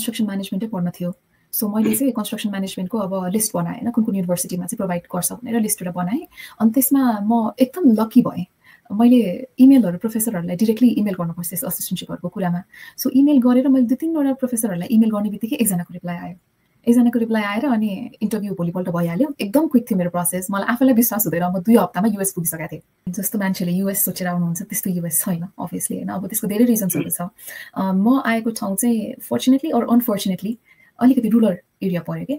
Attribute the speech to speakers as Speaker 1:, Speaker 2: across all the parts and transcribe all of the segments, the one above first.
Speaker 1: Construction म्यानेजमेन्टै पढ्न थियो so मैले चाहिँ कन्स्ट्रक्सन म्यानेजमेन्टको अब लिस्ट बनाएँ हैन कुन युनिभर्सिटीमा चाहिँ प्रोभाइड गर्छ भनेर लिस्ट एउटा बनाएँ अनि त्यसमा म एकदम लकी भएँ मैले इमेलहरु प्रोफेसरहरुलाई डाइरेक्टली इमेल गर्न पर्छ त्यस असिस्टेन्टशिपहरुको कुरामा सो इमेल गरेर मैले दुई तीनवटा प्रोफेसरहरुलाई इमेल गर्ने बित्तिकै एकजनाको रिप्लाई आयो एकजनाको रिप्लाई आएर अनि इन्टरभ्यु भोलिपल्ट भइहाल्यो एकदम क्विक थियो मेरो प्रोसेस मलाई आफैलाई विश्वास हुँदैन म 2 हप्तामा युएस पुगिसकेको थिएँ जस्तो मान्छेले युएस सोचेर आउनुहुन्छ त्यस्तो युएस छैन अभियसली हैन अब त्यसको धेरै रिजन्सहरु छ म आएको ठाउँ चाहिँ फर्चुनेटली अर अनफर्चुनेटली अलिकति रुरल एरिया पर्यो के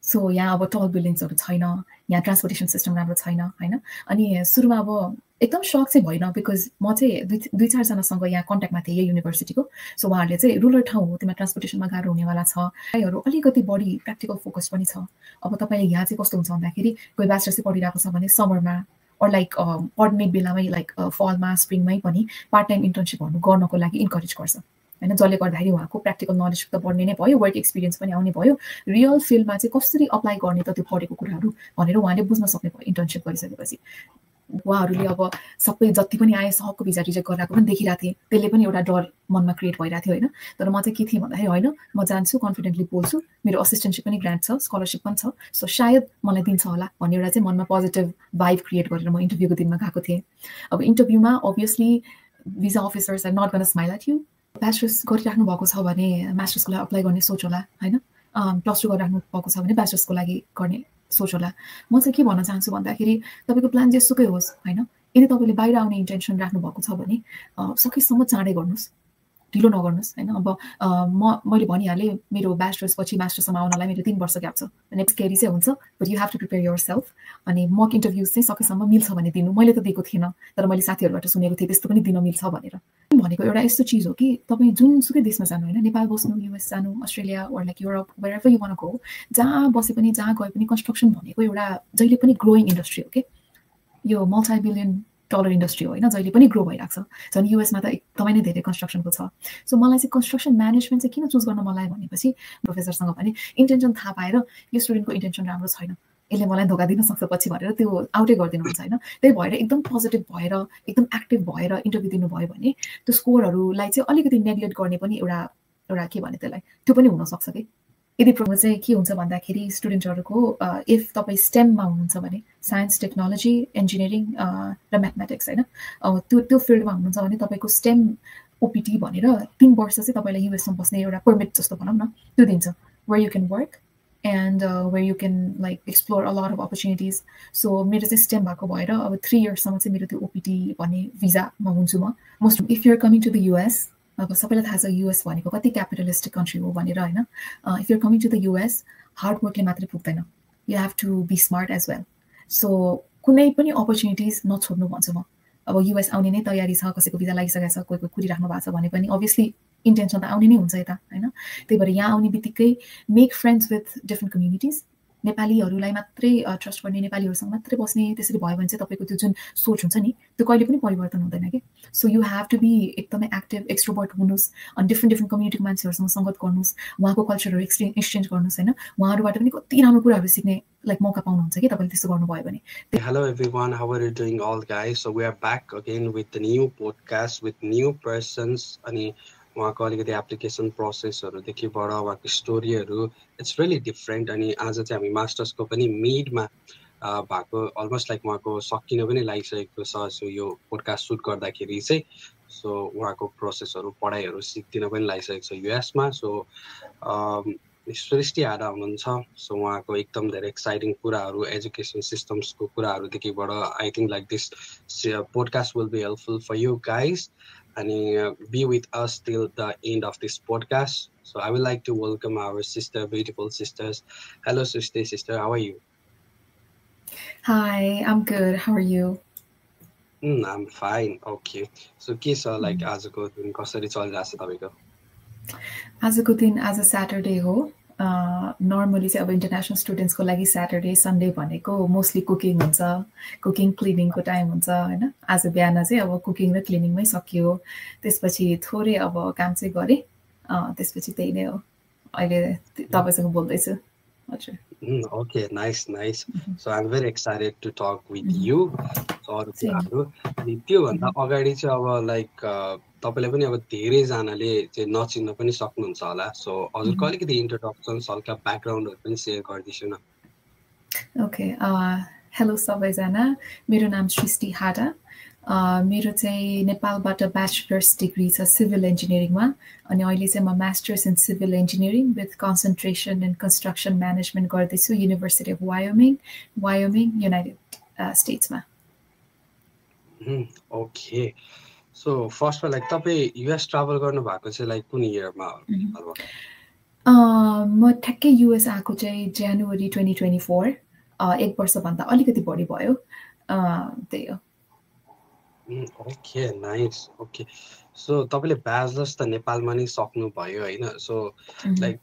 Speaker 1: सो यहाँ अब टल बिल्डिङ्सहरु छैन यहाँ ट्रान्सपोर्टेसन सिस्टम राम्रो छैन हैन अनि सुरुमा अब एकदम शक चाहिँ भएन बिकज म चाहिँ दुई चार जनासँग यहाँ कन्ट्याक्टमा थिएँ यही युनिभर्सिटीको सो उहाँहरूले चाहिँ रुरल ठाउँ हो त्यसमा ट्रान्सपोर्टेसनमा गाह्रो हुनेवाला छ यहाँहरु अलिकति बढी प्र्याक्टिकल फोकस पनि छ अब तपाईले यहाँ चाहिँ कस्तो हुन्छ भन्दाखेरि कोही ब्याचलर्स पढिरहेको छ भने समरमा or like पढ्ने बेलामै लाइक फलमा स्प्रिङमै पनि पार्ट टाइम इन्टर्नशिपहरु गर्नको लागि इन्करेज गर्छ हैन जसले गर्दाखेरि उहाँको प्र्याक्टिकल नलेज त बढ्ने नै भयो वर्क एक्सपिरियन्स पनि आउने भयो रियल फिल्डमा चाहिँ कसरी अप्लाई गर्ने त त्यो पढेको कुराहरु भनेर उहाँले बुझ्न सक्ने भयो इन्टर्नशिप गरिसकेपछि उहाँहरुले अब सबै जति पनि आए सहको भिजा रिजेक्ट गराएको पनि देखिरहेको थिए त्यसले पनि एउटा डर मनमा क्रिएट भइरहेको थियो हैन तर म चाहिँ के थिए भन्दाखेरि हैन म जान्छु कन्फिडेन्टली बोल्छु मेरो असिस्टेन्टशिप पनि ग्रान्ट छ स्कलरशिप पनि छ सो सायद मलाई दिन्छ होला भन्ने एउटा चाहिँ मनमा पोजिटिभ भाइब क्रिएट गरेर म इन्टरभ्युको दिनमा गएको थिएँ अब इन्टरभ्युमा obviously visa officers are not gonna smile at you bachelors गरिराख्नु भएको छ भने मास्टर्सको लागि अप्लाई गर्ने सोच होला हैन प्लस 2 गरिराख्नु भएको छ भने ब्याचलर्सको लागि गर्ने सोच होला म चाहिँ के भन्न चाहन्छु भन्दाखेरि तपाईको प्लान जेसुकै होस् हैन यदि तपाईले बाहिर आउने इन्टेन्सन राख्नु भएको छ भने सकेसम्म चाँडै गर्नुस् ढिलो नगर्नुस् हैन अब मैले भनिहाले मेरो ब्याचलर्स पछि मास्टर्समा आउनलाई मेरो 3 वर्ष ग्याप छ नेक्स्ट केरी चाहिँ हुन्छ but you have to prepare yourself अनि मक इन्टरभ्युज चाहिँ सकेसम्म मिल्छ भने दिनु मैले त दिएको थिएन तर मैले साथीहरुबाट सुनेको थिएँ त्यस्तो पनि दिन मिल्छ भनेर भनेको एउटा यस्तो चीज हो कि तपाई जुनसुकै देशमा जानु हैन नेपाल बस्नु युएस जानु Australia or like Europe wherever you want to go जहाँ बसे पनि जहाँ गए पनि कन्स्ट्रक्सन भनेको एउटा जहिले पनि ग्रोइङ इन्डस्ट्री हो के यो मल्टी बिलियन डलर इन्डस्ट्री हो हैन जहिले पनि ग्रो भइराख्छ झन् युएसमा त एकदमै नै धेरै कन्स्ट्रक्सनको छ सो मलाई चाहिँ कन्स्ट्रक्सन म्यानेजमेन्ट चाहिँ किन चुज गर्न मलाई भनेपछि प्रोफेसरसँग पनि इन्टेन्सन थाहा पाएर यो स्टुडेन्टको इन्टेन्सन राम्रो छैन यसले मलाई धोका दिन सक्छ पछि भनेर त्यो आउटै गर्दिनुहुन्छ हैन त्यही भएर एकदम पोजिटिभ भएर एकदम एक्टिभ भएर इन्टरभ्यु दिनु भयो भने त्यो स्कोरहरुलाई चाहिँ अलिकति नेग्लेक्ट गर्ने पनि एउटा के भने त्यसलाई त्यो पनि हुन सक्छ के यदि प्रोग्राम चाहिँ के हुन्छ भन्दाखेरि स्टुडेन्टहरुको इफ तपाई स्टेममा हुनुहुन्छ भने साइन्स टेक्नोलोजी इन्जिनियरिङ र म्याथमेटिक्स हैन त्यो फिल्डमा हुनुहुन्छ भने तपाईको स्टेम ओपीटी भनेर 3 वर्ष चाहिँ तपाईलाई युएसमा बस्ने एउटा परमिट जस्तो भनौं न त्यो दिन्छ where you can work and where you can like explore a lot of opportunities so मेरो चाहिँ स्टेम भएको भएर अब 3 इयर्स सम्म चाहिँ मेरो त्यो ओपीटी भन्ने भिजामा हुन्छु म most if you are coming to the US अब सबैलाई थाहा छ युएस भनेको कति क्यापिटलिस्टिक कन्ट्री हो भनेर हैन if you are coming to the US hard वर्कले मात्रै पुग्दैन you have to be smart as well so कुनै पनि अपर्च्युनिटिज नछोड्नु भन्छु म अब युएस आउने नै तयारी छ कसैको भिजा लागिसकेको छ कोही कुरिराख्नु भएको छ भने पनि obviously इन्टेन्सन त आउने नै हुन्छ यता हैन त्यही भएर यहाँ आउने बित्तिकै make friends with different communities नेपालीहरुलाई मात्रै ट्रस्ट गर्ने नेपालीहरुसँग मात्रै बस्ने त्यसरी भयो भने चाहिँ तपाईको त्यो जुन सोच हुन्छ नि त्यो कहिले पनि परिवर्तन हुँदैन के so you have to be एकदमै एक्टिभ एक्स्ट्रोभर्ट हुनुस् अनि डिफरेन्ट कम्युनिटीको मान्छेहरुसँग संगत गर्नुस् उहाँको कल्चरहरु एक्सचेन्ज गर्नुस् हैन उहाँहरुबाट पनि कति राम्रो कुराहरु सिक्ने लाइक मौका पाउनुहुन्छ के तपाईले त्यस्तो गर्नु भयो भने
Speaker 2: Hello everyone, how are you doing all guys? So we are back again with the new podcast with new persons अनि उहाँको अलिकति एप्लिकेसन प्रोसेसहरुदेखिबाट उहाँको स्टोरीहरु इट्स रियली डिफरेन्ट अनि आज चाहिँ हामी मास्टर्सको पनि मिडमा भएको अलमोस्ट लाइक उहाँको सकिन पनि लागिसकेको छ सो यो पोडकास्ट सुट गर्दाखेरि चाहिँ सो उहाँको प्रोसेसहरु पढाइहरु सिक्दिन पनि लागिसकेको छ युएसमा सो सृष्टि आधा हुनुहुन्छ सो उहाँको एकदम धेरै एक्साइटिङ कुराहरु एजुकेसन सिस्टम्सको कुराहरुदेखिबाट I think like this podcast will be helpful for you guys and be with us till the end of this podcast. So I would like to welcome our sister, beautiful sisters. Hello, sister. How are you?
Speaker 1: Hi, I'm good. How are you?
Speaker 2: I'm fine. Okay. So, Kisa, like, आजको दिन कसरी चलिरहेछ तपाईको?
Speaker 1: आजको दिन आज Saturday हो. Normally चाहिँ अब इन्टरनेशनल स्टुडेन्ट्सको लागि सैटरडे सन्डे भनेको मोस्टली कुकिङ हुन्छ कुकिङ क्लिनिङको टाइम हुन्छ हैन आज बिहान चाहिँ अब कुकिङ र क्लिनिङमै सकियो त्यसपछि थोरै अब काम चाहिँ गरे त्यसपछि त्यही नै हो अहिले तपाईसँग बोल्दै छु हजुर
Speaker 2: Okay, nice. So I'm very excited to talk with you. अरू कुराहरू अनि त्योभन्दा अगाडि चाहिँ अब लाइक तपाईँलाई पनि अब धेरैजनाले चाहिँ नचिन्न पनि सक्नुहुन्छ होला सो हजुरको अलिकति इन्ट्रोडक्सन हल्का ब्याकग्राउन्डहरू पनि सेयर गरिदिन्छु न
Speaker 1: ओके हेलो सबैजना मेरो नाम सृष्टि हाटा मेरो चाहिँ नेपालबाट ब्याचलर्स डिग्री छ सिभिल इन्जिनियरिङमा अनि अहिले चाहिँ म masters in civil engineering with concentration in construction management गर्दैछु युनिभर्सिटी अफ वायोमिङ युनाइटेड स्टेट्समा
Speaker 2: ओके सो फर्स्टमा लाइक तपाईँ युएस ट्राभल गर्नुभएको चाहिँ लाइक कुन इयरमा
Speaker 1: म ठ्याक्कै युएस आएको चाहिँ जनवरी 2024 एक वर्षभन्दा अलिकति बढी भयो त्यही हो
Speaker 2: ओके नाइस ओके सो तपाईँले ब्याचलर्स त नेपालमा नै सक्नुभयो होइन सो लाइक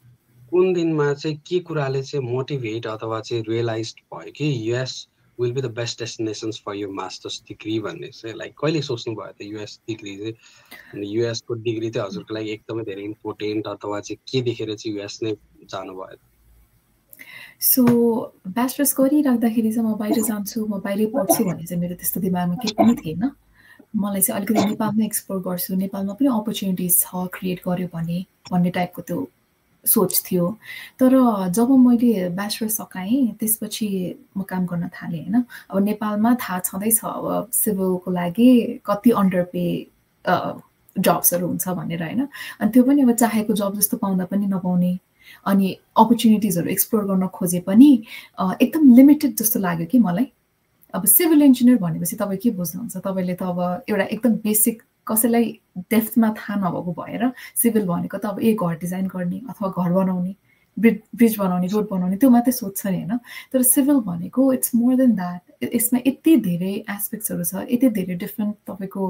Speaker 2: कुन दिनमा चाहिँ के कुराले चाहिँ मोटिभेट अथवा चाहिँ रियलाइज भयो कि US will be the best destinations for यो मास्टर्स डिग्री भन्ने चाहिँ लाइक कहिले सोच्नु भयो त युएस डिग्री चाहिँ अनि युएसको डिग्री चाहिँ हजुरको लागि एकदमै धेरै इम्पोर्टेन्ट अथवा चाहिँ के देखेर चाहिँ युएस नै जानुभयो
Speaker 1: सो ब्याचलर्स गरिराख्दाखेरि चाहिँ म बाहिर जान्छु म बाहिरै पढ्छु भन्ने चाहिँ मेरो त्यस्तो दिमागमा केही पनि थिएन मलाई चाहिँ अलिकति नेपालमै एक्सप्लोर गर्छु नेपालमा पनि अपर्च्युनिटिज छ क्रिएट गर्यो भने भन्ने टाइपको त्यो सोच थियो तर जब मैले ब्याचलर सकाएँ त्यसपछि म काम गर्न थालेँ होइन अब नेपालमा थाहा छँदैछ अब सिभिलको लागि कति अन्डर पे जब्सहरू हुन्छ भनेर होइन अनि त्यो पनि अब चाहेको जब जस्तो पाउँदा पनि नपाउने अनि अपर्च्युनिटिजहरू एक्सप्लोर गर्न खोजे पनि एकदम लिमिटेड जस्तो लाग्यो कि मलाई अब सिभिल इन्जिनियर भनेपछि तपाईँ के बुझ्नुहुन्छ तपाईँले त अब एउटा एकदम बेसिक कसैलाई डेप्थमा थाहा नभएको भएर सिभिल भनेको त अब घर डिजाइन गर्ने अथवा घर बनाउने ब्रिज बनाउने रोड बनाउने त्यो मात्रै सोध्छ नि होइन तर सिभिल भनेको इट्स मोर देन द्याट यसमा यति धेरै एस्पेक्ट्सहरू छ यति धेरै डिफ्रेन्ट तपाईँको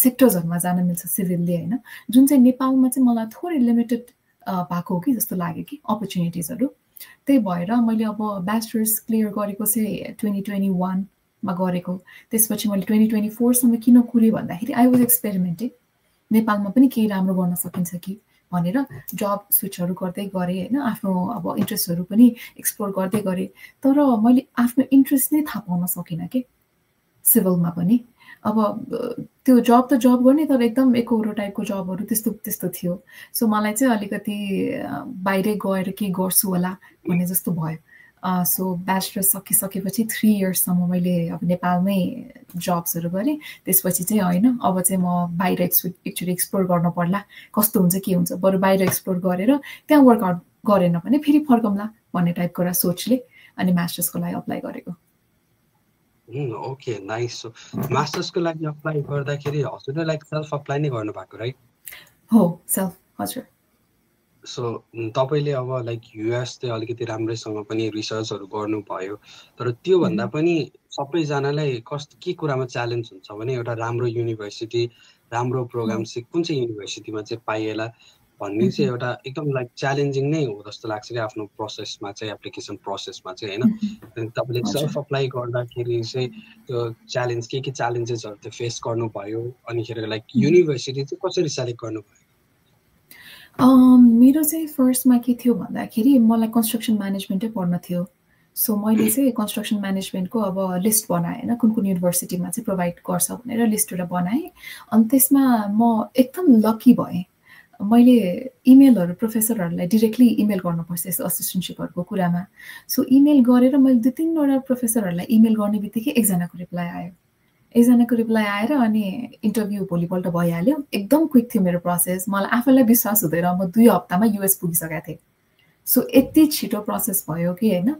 Speaker 1: सेक्टर्सहरूमा जान मिल्छ सिभिलले होइन जुन चाहिँ नेपालमा चाहिँ मलाई थोरै लिमिटेड भएको हो कि जस्तो लाग्यो कि अपर्च्युनिटिजहरू त्यही भएर मैले अब ब्याचलर्स क्लियर गरेको चाहिँ 2021मा गरेको त्यसपछि मैले 2024सम्म किन कुरेँ भन्दाखेरि आई वाज एक्सपेरिमेन्टिङ नेपालमा पनि केही राम्रो गर्न सकिन्छ कि भनेर जब स्विचहरू गर्दै गरेँ होइन आफ्नो अब इन्ट्रेस्टहरू पनि एक्सप्लोर गर्दै गरेँ तर मैले आफ्नो इन्ट्रेस्ट नै थाहा पाउन सकिनँ कि सिभिलमा पनि अब त्यो जब त जब गर्ने तर एकदम एकहोरो टाइपको जबहरू त्यस्तो थियो सो मलाई चाहिँ अलिकति बाहिरै गएर के गर्छु होला भन्ने जस्तो भयो सो ब्याचलर सकिसकेपछि 3 इयर्ससम्म मैले अब नेपालमै जब्सहरू गरेँ त्यसपछि चाहिँ होइन अब चाहिँ म बाहिर एक्चुअली एक्सप्लोर गर्न पर्ला कस्तो हुन्छ के हुन्छ बरु बाहिर एक्सप्लोर गरेर त्यहाँ वर्कआउट गरेन भने फेरि फर्कौँला भन्ने टाइपको एउटा सोचले अनि मास्टर्सको लागि अप्लाई गरेको
Speaker 2: ओके नाइस मास्टर्सको लागि अप्लाई गर्दाखेरि हजुरले लाइक सेल्फ अप्लाई नै गर्नुभएको राइट
Speaker 1: हो सेल्फ हजुर
Speaker 2: सो तपाईँले अब लाइक युएस चाहिँ अलिकति राम्रैसँग पनि रिसर्चहरू गर्नुभयो तर त्योभन्दा पनि सबैजनालाई कस्तो के कुरामा च्यालेन्ज हुन्छ भने एउटा राम्रो युनिभर्सिटी राम्रो प्रोग्राम चाहिँ कुन चाहिँ युनिभर्सिटीमा चाहिँ पाइएला भन्ने चाहिँ एउटा एकदम लाइक च्यालेन्जिङ नै हो जस्तो लाग्छ कि आफ्नो प्रोसेसमा चाहिँ एप्लिकेसन प्रोसेसमा चाहिँ होइन तपाईँले सेल्फ अप्लाई गर्दाखेरि चाहिँ त्यो च्यालेन्ज के च्यालेन्जेसहरू त्यो फेस गर्नुभयो अनिखेरि लाइक युनिभर्सिटी चाहिँ कसरी सेलेक्ट गर्नुभयो
Speaker 1: मेरो चाहिँ फर्स्टमा के थियो भन्दाखेरि मलाई कन्स्ट्रक्सन म्यानेजमेन्टै पढ्न थियो सो मैले चाहिँ कन्स्ट्रक्सन म्यानेजमेन्टको अब लिस्ट बनाएँ होइन कुन युनिभर्सिटीमा चाहिँ प्रोभाइड गर्छ भनेर लिस्ट एउटा बनाएँ अनि त्यसमा म एकदम लकी भएँ मैले इमेलहरू प्रोफेसरहरूलाई डिरेक्टली इमेल गर्नुपर्छ यस्तो असिस्टेन्टसिपहरूको कुरामा सो इमेल गरेर मैले 2-3वटा प्रोफेसरहरूलाई इमेल गर्ने बित्तिकै एकजनाको रिप्लाई आएर अनि इन्टरभ्यू भोलिपल्ट भइहाल्यो एकदम क्विक थियो मेरो प्रोसेस मलाई आफैलाई विश्वास हुँदैन म 2 हप्तामा युएस पुगिसकेको थिएँ सो यति छिटो प्रोसेस भयो कि होइन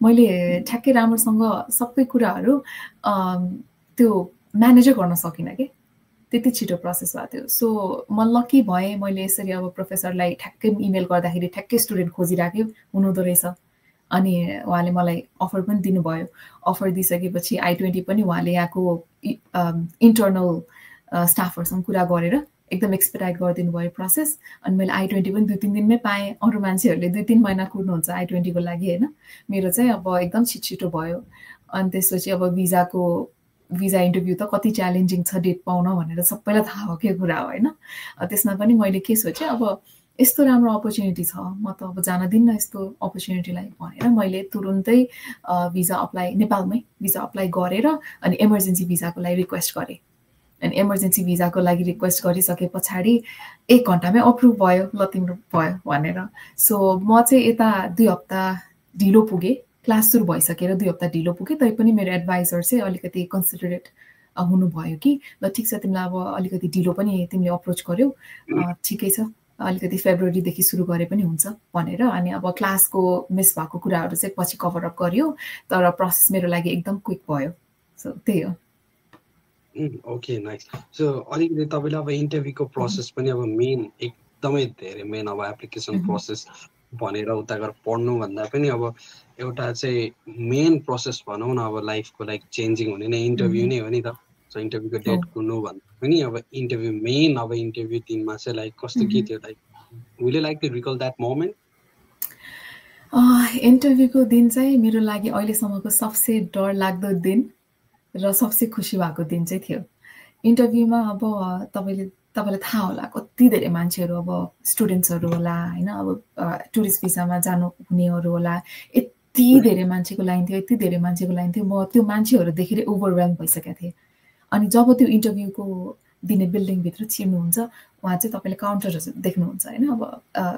Speaker 1: मैले ठ्याक्कै राम्रोसँग सबै कुराहरू त्यो म्यानेजै गर्न सकिनँ कि त्यति छिटो प्रोसेस भएको थियो सो म लकी भएँ मैले यसरी अब प्रोफेसरलाई ठ्याक्कै इमेल गर्दाखेरि ठ्याक्कै स्टुडेन्ट खोजिराख्यो हुनुहुँदो रहेछ अनि उहाँले मलाई अफर पनि दिनुभयो अफर दिइसकेपछि I-20 पनि उहाँले यहाँको इन्टर्नल स्टाफहरूसँग कुरा गरेर एकदम एक्सपेडाइट गरिदिनु भयो प्रोसेस अनि मैले I-20 पनि 2-3 दिनमै पाएँ अरू मान्छेहरूले 2-3 महिना कुर्नुहुन्छ I-20 को लागि होइन मेरो चाहिँ अब एकदम छिटो भयो अनि त्यसपछि अब भिजा इन्टरभ्यू त कति च्यालेन्जिङ छ डेट पाउन भनेर सबैलाई थाहा हो के कुरा हो होइन त्यसमा पनि मैले के सोचेँ अब यस्तो राम्रो अपर्च्युनिटी छ, म त अब जान दिन्न यस्तो अपर्च्युनिटीलाई भनेर मैले तुरुन्तै भिजा अप्लाई नेपालमै भिजा अप्लाई गरेर अनि इमर्जेन्सी भिजाको लागि रिक्वेस्ट गरेँ। अनि इमर्जेन्सी भिजाको लागि रिक्वेस्ट गरिसके पछाडि 1 घन्टामै अप्रुभ भयो, ल तिम्रो भयो भनेर। सो म चाहिँ यता 2 हप्ता ढिलो पुगेँ, क्लास सुरु भइसकेर 2 हप्ता ढिलो पुगेँ, तैपनि मेरो एडभाइजर चाहिँ अलिकति कन्सिडरेट हुनुभयो कि ल ठिक छ तिमीलाई अब अलिकति ढिलो पनि तिमीले अप्रोच गर्यौ, ठिकै छ, अलिकति फेब्रुअरीदेखि सुरु गरे पनि हुन्छ भनेर। अनि अब क्लासको मिस भएको कुराहरू चाहिँ पछि कभर अप गरियो, तर प्रोसेस मेरो लागि एकदम क्विक भयो। सो त्यही हो।
Speaker 2: Okay nice. सो अलिकति तपाईँले अब इन्टरभ्यूको प्रोसेस पनि अब मेन एकदमै धेरै मेन अब एप्लिकेसन प्रोसेस भनेर उता गएर पढ्नुभन्दा पनि अब एउटा चाहिँ मेन प्रोसेस भनौँ न अब लाइफको लाइक चेन्जिङ हुने नै इन्टरभ्यू नै हो नि त। सो इन्टरभ्यूको डेट कुर्नु भन्दा पनि अब इन्टरभ्यू मेन अब इन्टरभ्यू दिनमा चाहिँ लाइक कस्तो के थियो, like will you like to recall that moment?
Speaker 1: इन्टरभ्यूको दिन चाहिँ मेरो लागि अहिलेसम्मको सबसे डर लाग्दो दिन र सबसे खुसी भएको दिन चाहिँ थियो। इन्टरभ्यूमा अब तपाईँलाई थाहा होला कति धेरै मान्छेहरू अब स्टुडेन्ट्सहरू होला होइन, अब टुरिस्ट भिसामा जानु हुनेहरू होला, यति धेरै मान्छेको लाइन थियो, यति धेरै मान्छेको लाइन थियो। म त्यो मान्छेहरू देखेर ओभरवेल्म भइसकेको थिएँ। अनि जब त्यो इन्टरभ्यूको दिने बिल्डिङभित्र छिर्नुहुन्छ उहाँ चाहिँ तपाईँले काउन्टरहरू देख्नुहुन्छ होइन। अब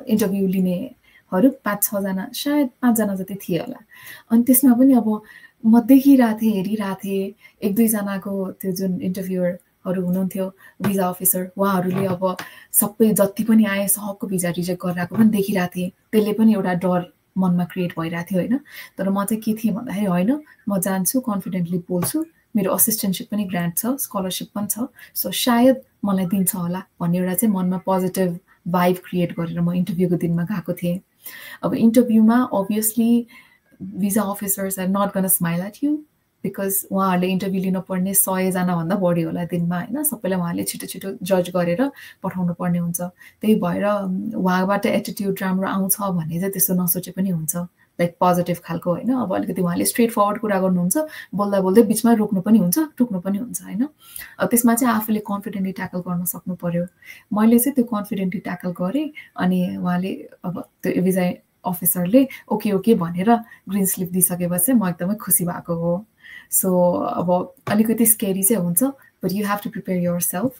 Speaker 1: इन्टरभ्यू लिनेहरू 5-6 जना सायद 5 जना जति थिए होला। अनि त्यसमा पनि अब म देखिरहेको थिएँ, हेरिरहेको थिएँ, 1-2 जनाको त्यो जुन इन्टरभ्युअरहरू हुनुहुन्थ्यो भिजा अफिसर, उहाँहरूले अब सबै जति पनि आए सबको भिजा रिजेक्ट गरिरहेको पनि देखिरहेको थिएँ। त्यसले पनि एउटा डर मनमा क्रिएट भइरहेको थियो होइन। तर म चाहिँ के थिएँ भन्दाखेरि होइन, म जान्छु, कन्फिडेन्टली बोल्छु, मेरो असिस्टेन्टसिप पनि ग्रान्ट छ, स्कलरसिप पनि छ, सो सायद मलाई दिन्छ होला भन्ने एउटा चाहिँ मनमा पोजिटिभ भाइब क्रिएट गरेर म इन्टरभ्यूको दिनमा गएको थिएँ। अब इन्टरभ्यूमा obviously visa officers are not gonna smile at you because उहाँहरूले इन्टरभ्यू लिनुपर्ने 100 जनाभन्दा बढी होला दिनमा होइन। सबैलाई उहाँले छिटो छिटो जज गरेर पठाउनु पर्ने हुन्छ। त्यही भएर उहाँबाट एटिट्युड राम्रो आउँछ भने चाहिँ त्यस्तो नसोचे पनि हुन्छ, लाइक पोजिटिभ खालको होइन। अब अलिकति उहाँले स्ट्रेट फरवर्ड कुरा गर्नुहुन्छ, बोल्दा बोल्दै बिचमा रोक्नु पनि हुन्छ, टुक्नु पनि हुन्छ होइन। त्यसमा चाहिँ आफूले कन्फिडेन्टली ट्याकल गर्न सक्नु पर्यो। मैले चाहिँ त्यो कन्फिडेन्टली ट्याकल गरेँ। अनि उहाँले अब त्यो भिजा अफिसरले ओके ओके भनेर ग्रिन स्लिप दिइसकेपछि म एकदमै खुसी भएको हो। सो अब अलिकति स्केरी चाहिँ हुन्छ, but you have to prepare yourself.